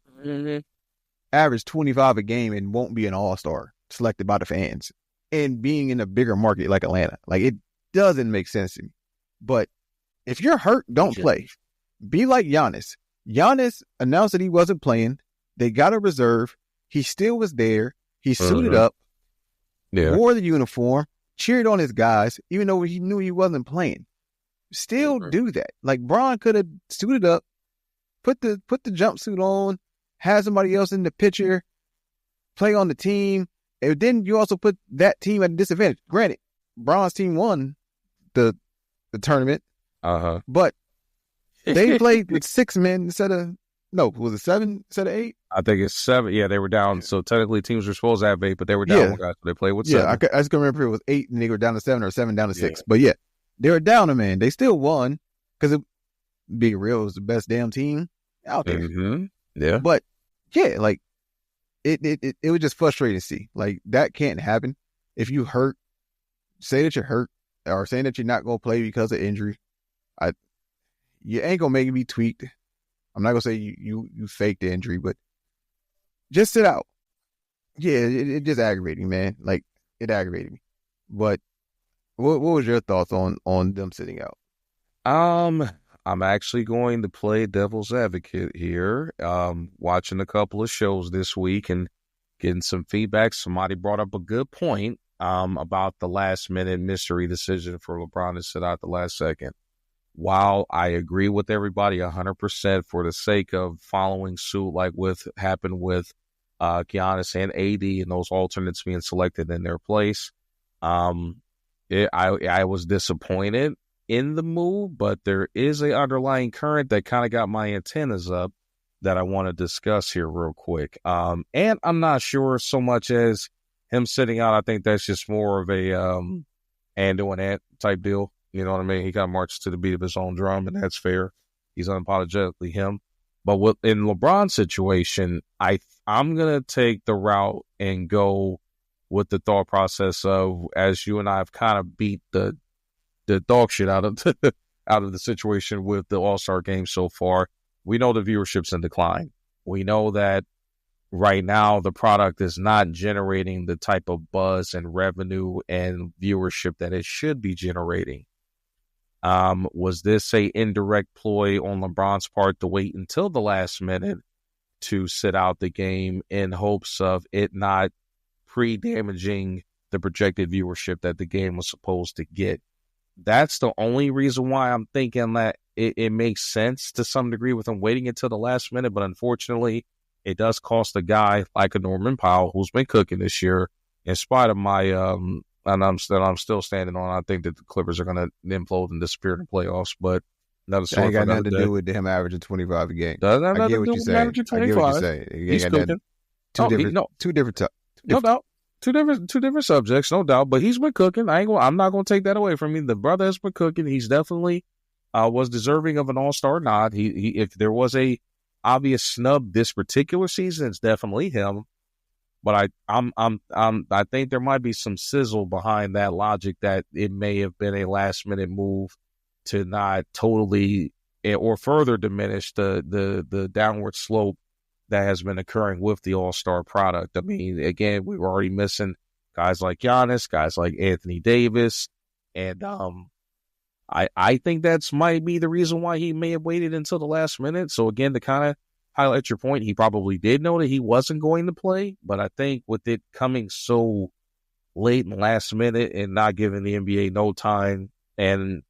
average 25 a game and won't be an all-star selected by the fans. And being in a bigger market like Atlanta, like, it doesn't make sense to me. But if you're hurt, don't play. Be like Giannis. Giannis announced that he wasn't playing. They got a reserve. He still was there. He suited up, wore the uniform, cheered on his guys, even though he knew he wasn't playing. Still do that. Like, Bron could have suited up, put the jumpsuit on, had somebody else in the picture, play on the team, and then you also put that team at a disadvantage. Granted, Bron's team won the tournament, but they played with 6 men instead of, was it 7 instead of 8? I think it's 7. Yeah, they were down. So technically teams were supposed to have 8, but they were down one guy, so they played with 7. I just can remember if it was 8 and they were down to 7 or 7 down to 6. But yeah, they were down a man. They still won because, being real, it was the best damn team out there. Yeah. But yeah, like, it was just frustrating to see. Like, that can't happen. If you hurt, say that you're hurt, or saying that you're not going to play because of injury. You ain't going to make me tweaked. I'm not going to say you faked the injury, but just sit out. Yeah, it just aggravated me, man. Like, it aggravated me. But what was your thoughts on them sitting out? I'm actually going to play devil's advocate here. Watching a couple of shows this week and getting some feedback. Somebody brought up a good point about the last minute mystery decision for LeBron to sit out the last second. While I agree with everybody 100% for the sake of following suit, like happened with Giannis and AD and those alternates being selected in their place, I was disappointed in the move, but there is an underlying current that kind of got my antennas up that I want to discuss here real quick. And I'm not sure so much as him sitting out. I think that's just more of a and doing that type deal. You know what I mean? He got marched to the beat of his own drum, and that's fair. He's unapologetically him. But in LeBron's situation, I I'm going to take the route and go with the thought process of, as you and I have kind of beat the dog shit out of the situation with the All-Star game so far, we know the viewership's in decline. We know that right now the product is not generating the type of buzz and revenue and viewership that it should be generating. Was this a indirect ploy on LeBron's part to wait until the last minute to sit out the game in hopes of it not pre-damaging the projected viewership that the game was supposed to get? That's the only reason why I'm thinking that it makes sense to some degree with him waiting until the last minute. But unfortunately, it does cost a guy like a Norman Powell, who's been cooking this year, in spite of my and I'm still standing on. I think that the Clippers are going to implode and disappear in the playoffs. But another story. That ain't got nothing to do with him averaging 25 a game. Doesn't have I nothing get to what do you're with saying. averaging 25. I get what you're saying. He's cooking. Two different. No doubt. Two different subjects, no doubt. But he's been cooking. I'm not going to take that away from him. The brother has been cooking. He's definitely was deserving of an All-Star nod. He if there was a obvious snub this particular season, it's definitely him. But I think there might be some sizzle behind that logic that it may have been a last minute move to not totally or further diminish the downward slope that has been occurring with the All-Star product. I mean, again, we were already missing guys like Giannis, guys like Anthony Davis, and I think that's might be the reason why he may have waited until the last minute. So again, to kind of highlight your point, he probably did know that he wasn't going to play, but I think with it coming so late and last minute and not giving the NBA no time, and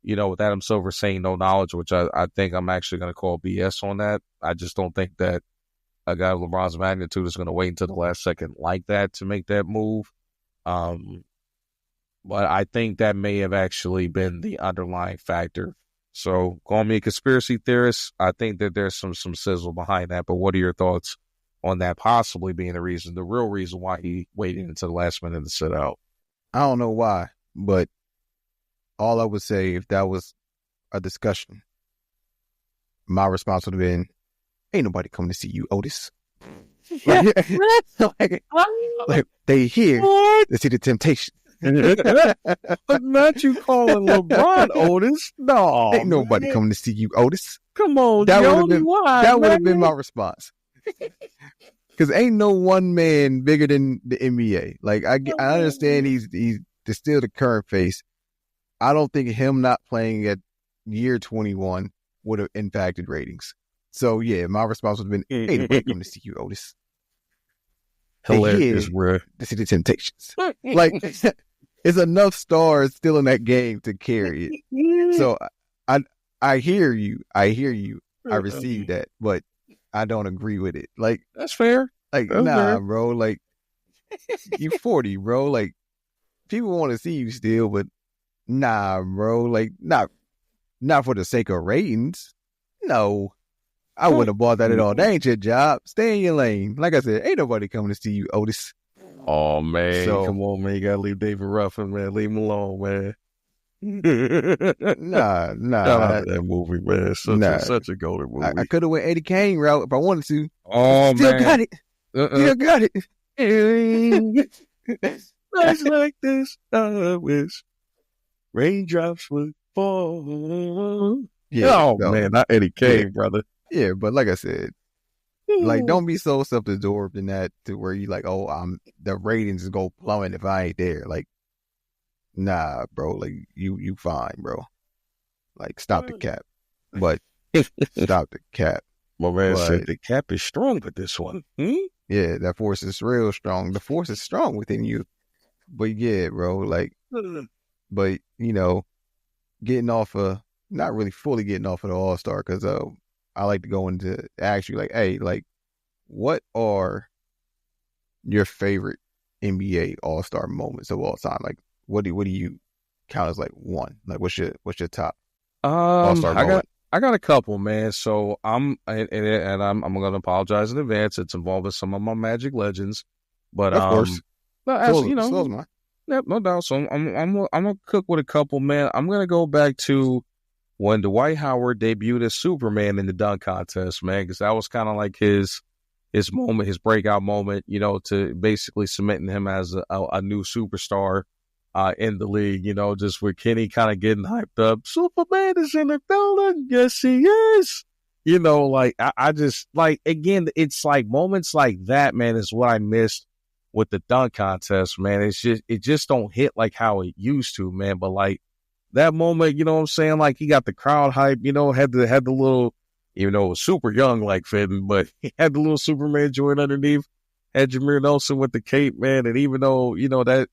with Adam Silver saying no knowledge, which I think I'm actually going to call BS on that. I just don't think that a guy of LeBron's magnitude is going to wait until the last second like that to make that move. But I think that may have actually been the underlying factor. So call me a conspiracy theorist. I think that there's some sizzle behind that. But what are your thoughts on that possibly being the real reason why he waited until the last minute to sit out? I don't know why, but all I would say, if that was a discussion, my response would have been, ain't nobody coming to see you, Otis. like they here to see the temptation. But not you calling LeBron Otis. No, ain't nobody coming to see you, Otis. Come on, that would have been my response. Because ain't no one man bigger than the NBA. Like I understand he's still the current face. I don't think him not playing at year 21 would have impacted ratings. So yeah, my response would have been, ain't nobody coming to see you, Otis. Hilarious, bro. To see the Temptations. Like, it's enough stars still in that game to carry it. So I hear you. I receive that, but I don't agree with it. Like, that's fair. Like, that's fair. Bro. Like, you 40, bro. Like, people want to see you still, but nah, bro. Like, not for the sake of ratings. No. I wouldn't have bought that at all. That ain't your job. Stay in your lane. Like I said, ain't nobody coming to see you, Otis. Oh, man. Come on, man. You got to leave David Ruffin, man. Leave him alone, man. Nah. That movie, man. Such a golden movie. I could have went Eddie Kane route if I wanted to. Oh, Still man. Got it. Still got it. Nights like this, I wish raindrops would fall. Yeah. Oh, man. Not Eddie Kane, brother. Yeah, but like I said, like, don't be so self-absorbed in that to where you like, the ratings go plummet if I ain't there. Like, nah, bro. Like, you fine, bro. Like, stop the cap. But stop the cap. My man said the cap is strong with this one. Yeah, that force is real strong. The force is strong within you. But yeah, bro. Like, but getting off not really fully getting off of the All-Star, because I like to go into ask you, like, hey, like, what are your favorite NBA All-Star moments of all time? Like, what do you count as like one? Like, what's your top All-Star moment? I got a couple, man. So I'm gonna apologize in advance. It's involving some of my Magic legends, but of course, so mine. Yep, no doubt. So I'm gonna cook with a couple, man. I'm gonna go back to when Dwight Howard debuted as Superman in the dunk contest, man, because that was kind of like his his moment, his breakout moment, you know, to basically cementing him as a new superstar in the league, you know, just with Kenny kind of getting hyped up. Superman is in the building. Yes, he is. You know, like, I just, like, again, it's like moments like that, man, is what I missed with the dunk contest, man. It just don't hit like how it used to, man. But like that moment, you know what I'm saying? Like he got the crowd hype, you know, had the little, even though it was super young, like Fitton, but he had the little Superman joint underneath, had Jameer Nelson with the cape, man. And even though, you know, that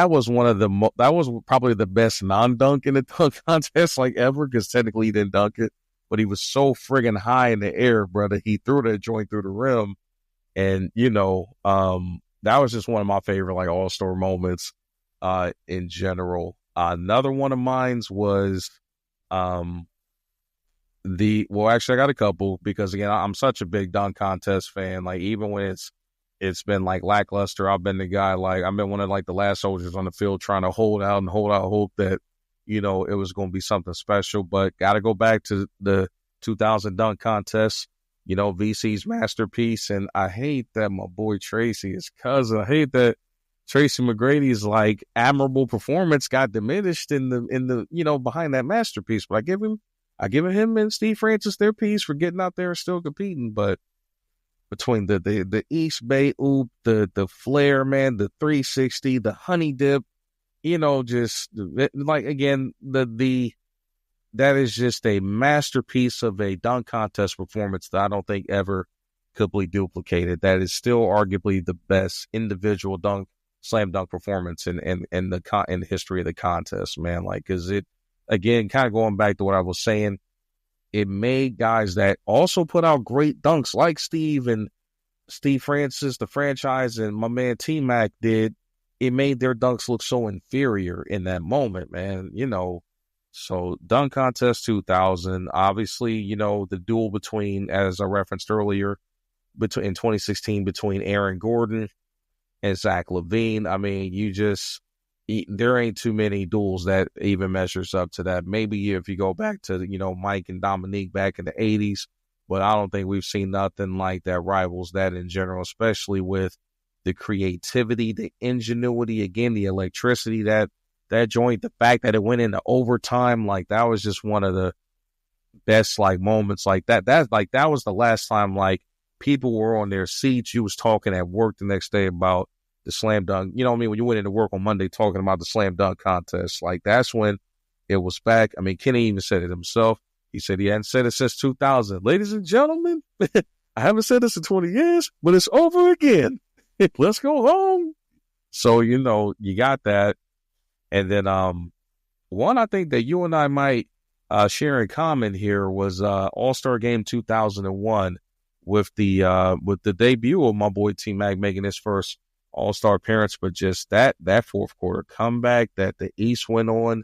was one of that was probably the best non-dunk in the dunk contest, like ever, because technically he didn't dunk it, but he was so friggin' high in the air, brother. He threw that joint through the rim. And, you know, that was just one of my favorite, like, all-star moments in general. Another one of mine was well, actually, I got a couple because, again, I'm such a big dunk contest fan. Like, even when it's been, like, lackluster, I've been the guy, like, I've been one of, like, the last soldiers on the field trying to hold out hope that, you know, it was going to be something special. But got to go back to the 2000 dunk contest. You know, VC's masterpiece, and I hate that my boy Tracy, his cousin, I hate that Tracy McGrady's like admirable performance got diminished in the you know, behind that masterpiece. But I give him and Steve Francis their piece for getting out there and still competing. But between the East Bay oop, the flare, man, the 360, the honey dip, you know, just like, again, that is just a masterpiece of a dunk contest performance that I don't think ever could be duplicated. That is still arguably the best individual slam dunk performance in the history of the contest, man. Like, cause it, again, kind of going back to what I was saying, it made guys that also put out great dunks like Steve Francis, the franchise, and my man T-Mac did. It made their dunks look so inferior in that moment, man, you know. So dunk contest 2000, obviously, you know, the duel between, as I referenced earlier, in 2016 between Aaron Gordon and Zach LaVine. I mean, there ain't too many duels that even measures up to that. Maybe if you go back to, you know, Mike and Dominique back in the 80s, but I don't think we've seen nothing like that rivals that in general, especially with the creativity, the ingenuity, again, the electricity that joint, the fact that it went into overtime, like that was just one of the best like moments like that. That was the last time like people were on their seats. You was talking at work the next day about the slam dunk. You know what I mean? When you went into work on Monday talking about the slam dunk contest, like that's when it was back. I mean, Kenny even said it himself. He said he hadn't said it since 2000. Ladies and gentlemen, I haven't said this in 20 years, but it's over again. Let's go home. So, you know, you got that. And then one I think that you and I might share in common here was All-Star Game 2001 with the debut of my boy T-Mac making his first All-Star appearance, but just that fourth quarter comeback that the East went on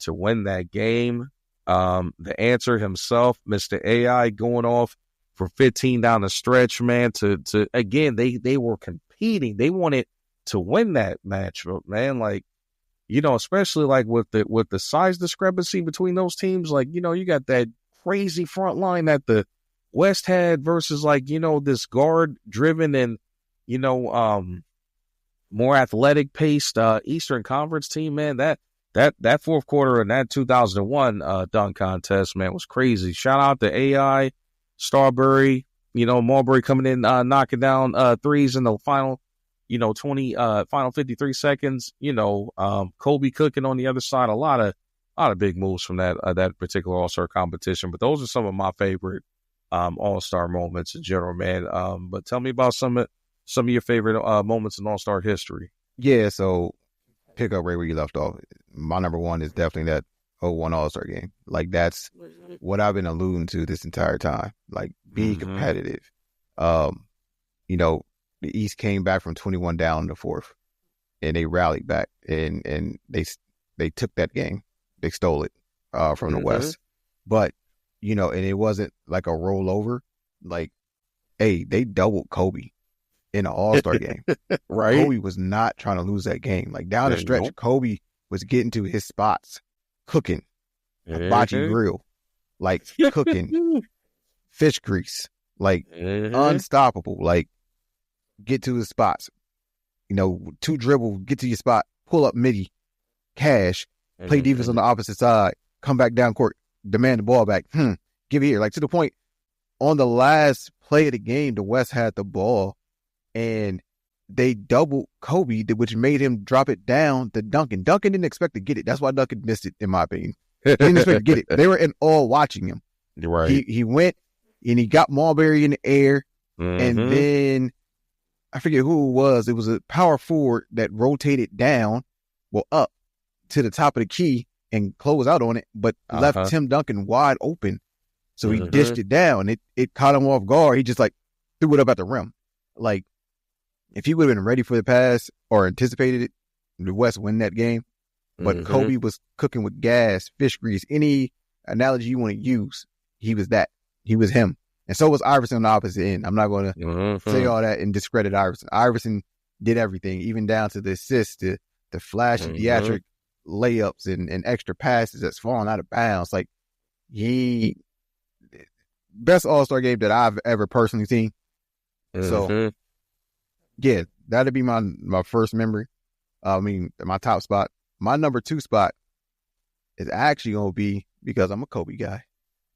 to win that game. The answer himself, Mr. AI, going off for 15 down the stretch, man, to again, they were competing. They wanted to win that match, man. Like, you know, especially like with the size discrepancy between those teams, like, you know, you got that crazy front line that the West had versus like, you know, this guard driven and, you know, more athletic paced Eastern Conference team, man. That fourth quarter in that 2001 dunk contest, man, was crazy. Shout out to AI, Starbury, you know, Marbury coming in, knocking down threes in the final, you know, final 53 seconds, you know, Kobe cooking on the other side. A lot of big moves from that particular All-Star competition. But those are some of my favorite All-Star moments in general, man. But tell me about some of your favorite moments in All-Star history. Yeah, so pick up right where you left off. My number one is definitely that 01 All-Star game. Like, that's what I've been alluding to this entire time. Like, being competitive. You know, the East came back from 21 down in the fourth, and they rallied back, and they took that game. They stole it from the West. But, you know, and it wasn't like a rollover. Like, hey, they doubled Kobe in an All-Star game. Right? Kobe was not trying to lose that game. Like, down the stretch, Kobe was getting to his spots, cooking, hibachi grill, like cooking, fish grease. like unstoppable. Like get to his spots, 2 dribble, get to your spot, pull up midi, cash, play defense on the opposite side, come back down court, demand the ball back, give it here. Like to the point, on the last play of the game, the West had the ball and they doubled Kobe, which made him drop it down to Duncan. Duncan didn't expect to get it. That's why Duncan missed it, in my opinion. He didn't expect to get it. They were in awe watching him. You're right. He went and he got Marbury in the air, and then I forget who it was. It was a power forward that rotated down, up to the top of the key and closed out on it, but left Tim Duncan wide open. So he dished it down. It caught him off guard. He just like threw it up at the rim. Like if he would have been ready for the pass or anticipated it, the West win that game. But Kobe was cooking with gas, fish grease, any analogy you want to use. He was that. He was him. And so was Iverson on the opposite end. I'm not going to say all that and discredit Iverson. Iverson did everything, even down to the assists, the flashy theatric layups and extra passes that's falling out of bounds. Like best All-Star game that I've ever personally seen. So yeah, that'd be my first memory. My top spot. My number 2 spot is actually going to be, because I'm a Kobe guy.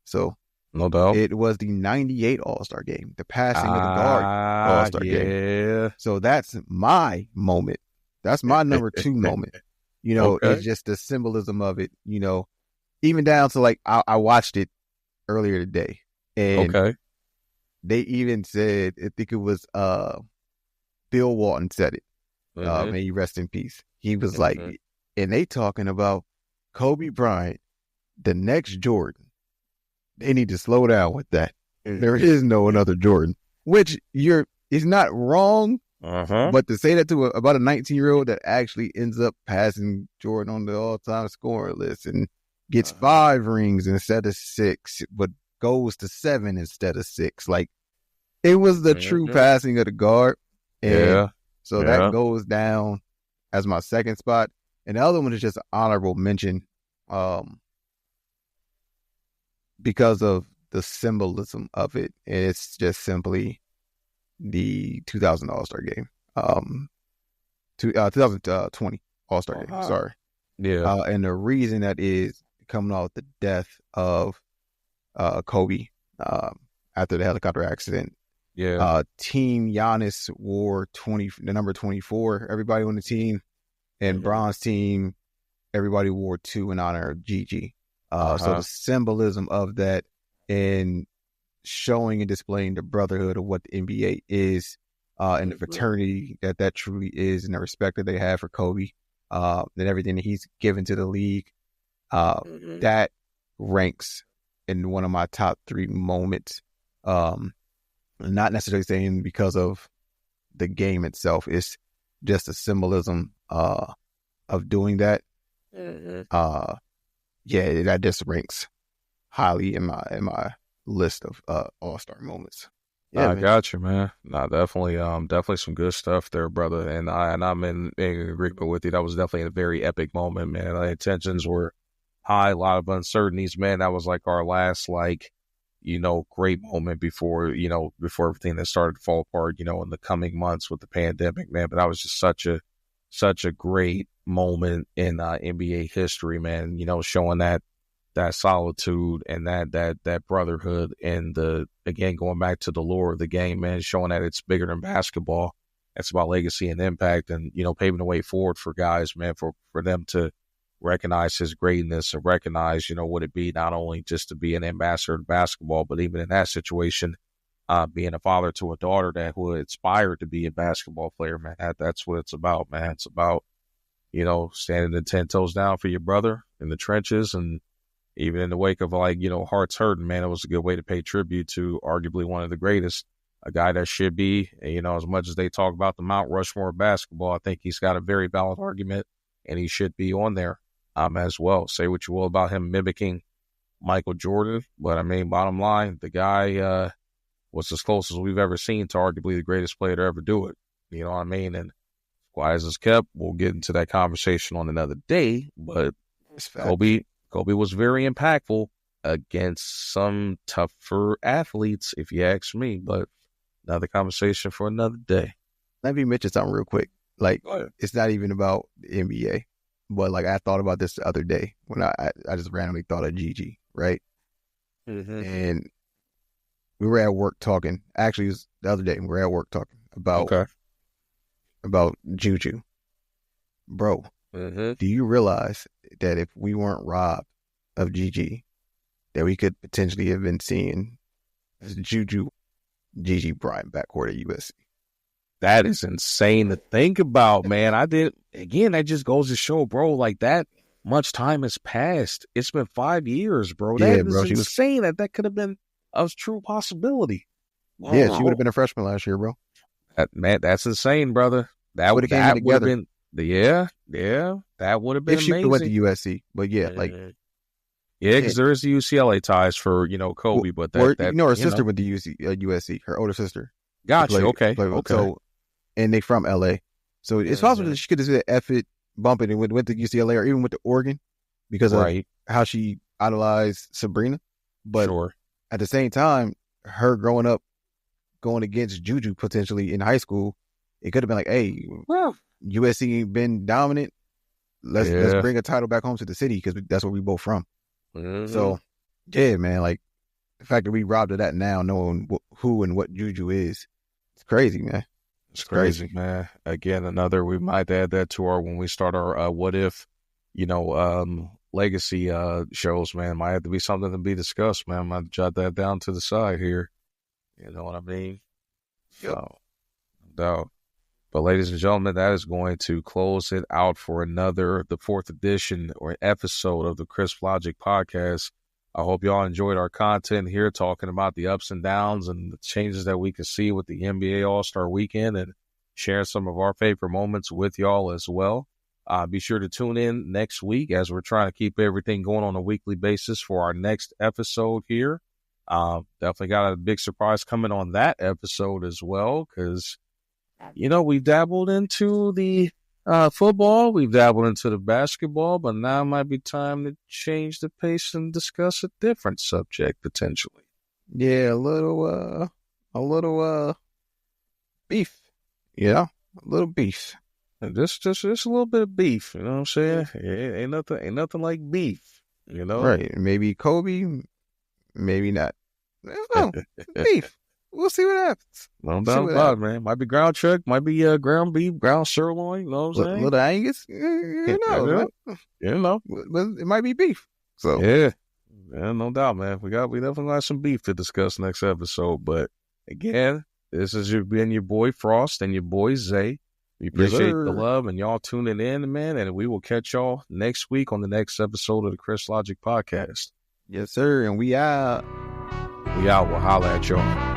So no doubt, it was the 98 All-Star game, the passing of the guard All-Star game. So that's my moment. That's my number 2 moment. It's just the symbolism of it, even down to like, I watched it earlier today and they even said, I think it was Bill Walton said it. May he rest in peace. He was like, and they talking about Kobe Bryant, the next Jordan. They need to slow down with that. There is no another Jordan, which is not wrong. But to say that to about a 19-year-old that actually ends up passing Jordan on the all-time scoring list and gets 5 rings instead of 6, but goes to 7 instead of 6. Like, it was the true passing of the guard. And so that goes down as my second spot. And the other one is just an honorable mention because of the symbolism of it. It's just simply the 2000 All-Star game. 2020 All-Star game, sorry. Yeah. And the reason that is coming off the death of Kobe after the helicopter accident. Yeah. Team Giannis wore the number 24, everybody on the team. And bronze team, everybody wore 2 in honor of Gigi. So the symbolism of that and showing and displaying the brotherhood of what the NBA is and the fraternity that truly is, and the respect that they have for Kobe and everything that he's given to the league, that ranks in one of my top 3 moments. Not necessarily saying because of the game itself. It's just a symbolism of doing that. That just ranks highly in my list of all-star moments. I got you, man. Definitely some good stuff there, brother. And I'm in agreement with you. That was definitely a very epic moment, man. The tensions were high, a lot of uncertainties, man. That was like our last, great moment before everything that started to fall apart, in the coming months with the pandemic, man. But that was just such a great moment in NBA history, man. Showing that solitude and that brotherhood, and again going back to the lore of the game, man, showing that it's bigger than basketball. It's about legacy and impact, and paving the way forward for guys, man, for them to recognize his greatness and recognize, what it be not only just to be an ambassador of basketball, but even in that situation, being a father to a daughter that who aspired to be a basketball player, man. That's what it's about, man. It's about, standing 10 toes down for your brother in the trenches, and even in the wake of hearts hurting, man, it was a good way to pay tribute to arguably one of the greatest, a guy that should be, as much as they talk about the Mount Rushmore of basketball, I think he's got a very valid argument, and he should be on there as well. Say what you will about him mimicking Michael Jordan, but bottom line, the guy was as close as we've ever seen to arguably the greatest player to ever do it. You know what I mean? And quiet as it's kept, we'll get into that conversation on another day, but Kobe was very impactful against some tougher athletes, if you ask me. But another conversation for another day. Let me mention something real quick. Like, it's not even about the NBA, but like I thought about this the other day when I just randomly thought of Gigi, right? Mm-hmm. And we were at work talking. Actually, it was the other day. We were at work talking about Juju. Bro, do you realize that if we weren't robbed of Gigi, that we could potentially have been seeing Juju, Gigi Bryant backcourt at USC? That is insane to think about, man. That just goes to show, bro, like that much time has passed. It's been 5 years, bro. That is insane that could have been a true possibility. Wow. Yeah, she would have been a freshman last year, bro. Man, that's insane, brother. That would have been, that would have been if she amazing. Went to USC, but because there is the UCLA ties for Kobe, but her sister went to USC, her older sister. Gotcha. Okay. So, and they from LA, so it's possible that she could have said F it, bump it, and went to UCLA or even went to Oregon because of how she idolized Sabrina. But at the same time, her growing up, going against Juju potentially in high school, it could have been like, hey, USC ain't been dominant. Let's bring a title back home to the city because that's where we both from. Mm-hmm. So, yeah, man, like the fact that we robbed of that now, knowing who and what Juju is, it's crazy, man. It's crazy, man. Again, we might add that to when we start our what if, legacy shows, man. Might have to be something to be discussed, man. I might jot that down to the side here. You know what I mean? Yep. So, no doubt. But ladies and gentlemen, that is going to close it out for the fourth edition or episode of the Crypts Logic podcast. I hope y'all enjoyed our content here, talking about the ups and downs and the changes that we can see with the NBA All-Star Weekend and sharing some of our favorite moments with y'all as well. Be sure to tune in next week as we're trying to keep everything going on a weekly basis for our next episode here. Definitely got a big surprise coming on that episode as well because, we've dabbled into the football, we've dabbled into the basketball, but now might be time to change the pace and discuss a different subject potentially. Yeah, a little beef. Yeah, a little beef. Just a little bit of beef, you know what I'm saying? Ain't nothing like beef, Right. Maybe Kobe, maybe not. No, beef. We'll see what happens. No doubt about it, man. Might be ground chuck, might be ground beef, ground sirloin, you know what I'm saying? Little Angus, who knows, man? But it might be beef. So yeah, no doubt, man. We definitely got some beef to discuss next episode. But again, this has been your boy Frost and your boy Zay. We appreciate the love and y'all tuning in, man. And we will catch y'all next week on the next episode of the Crypts Logic podcast. Yes, sir. And we out. We'll holler at y'all.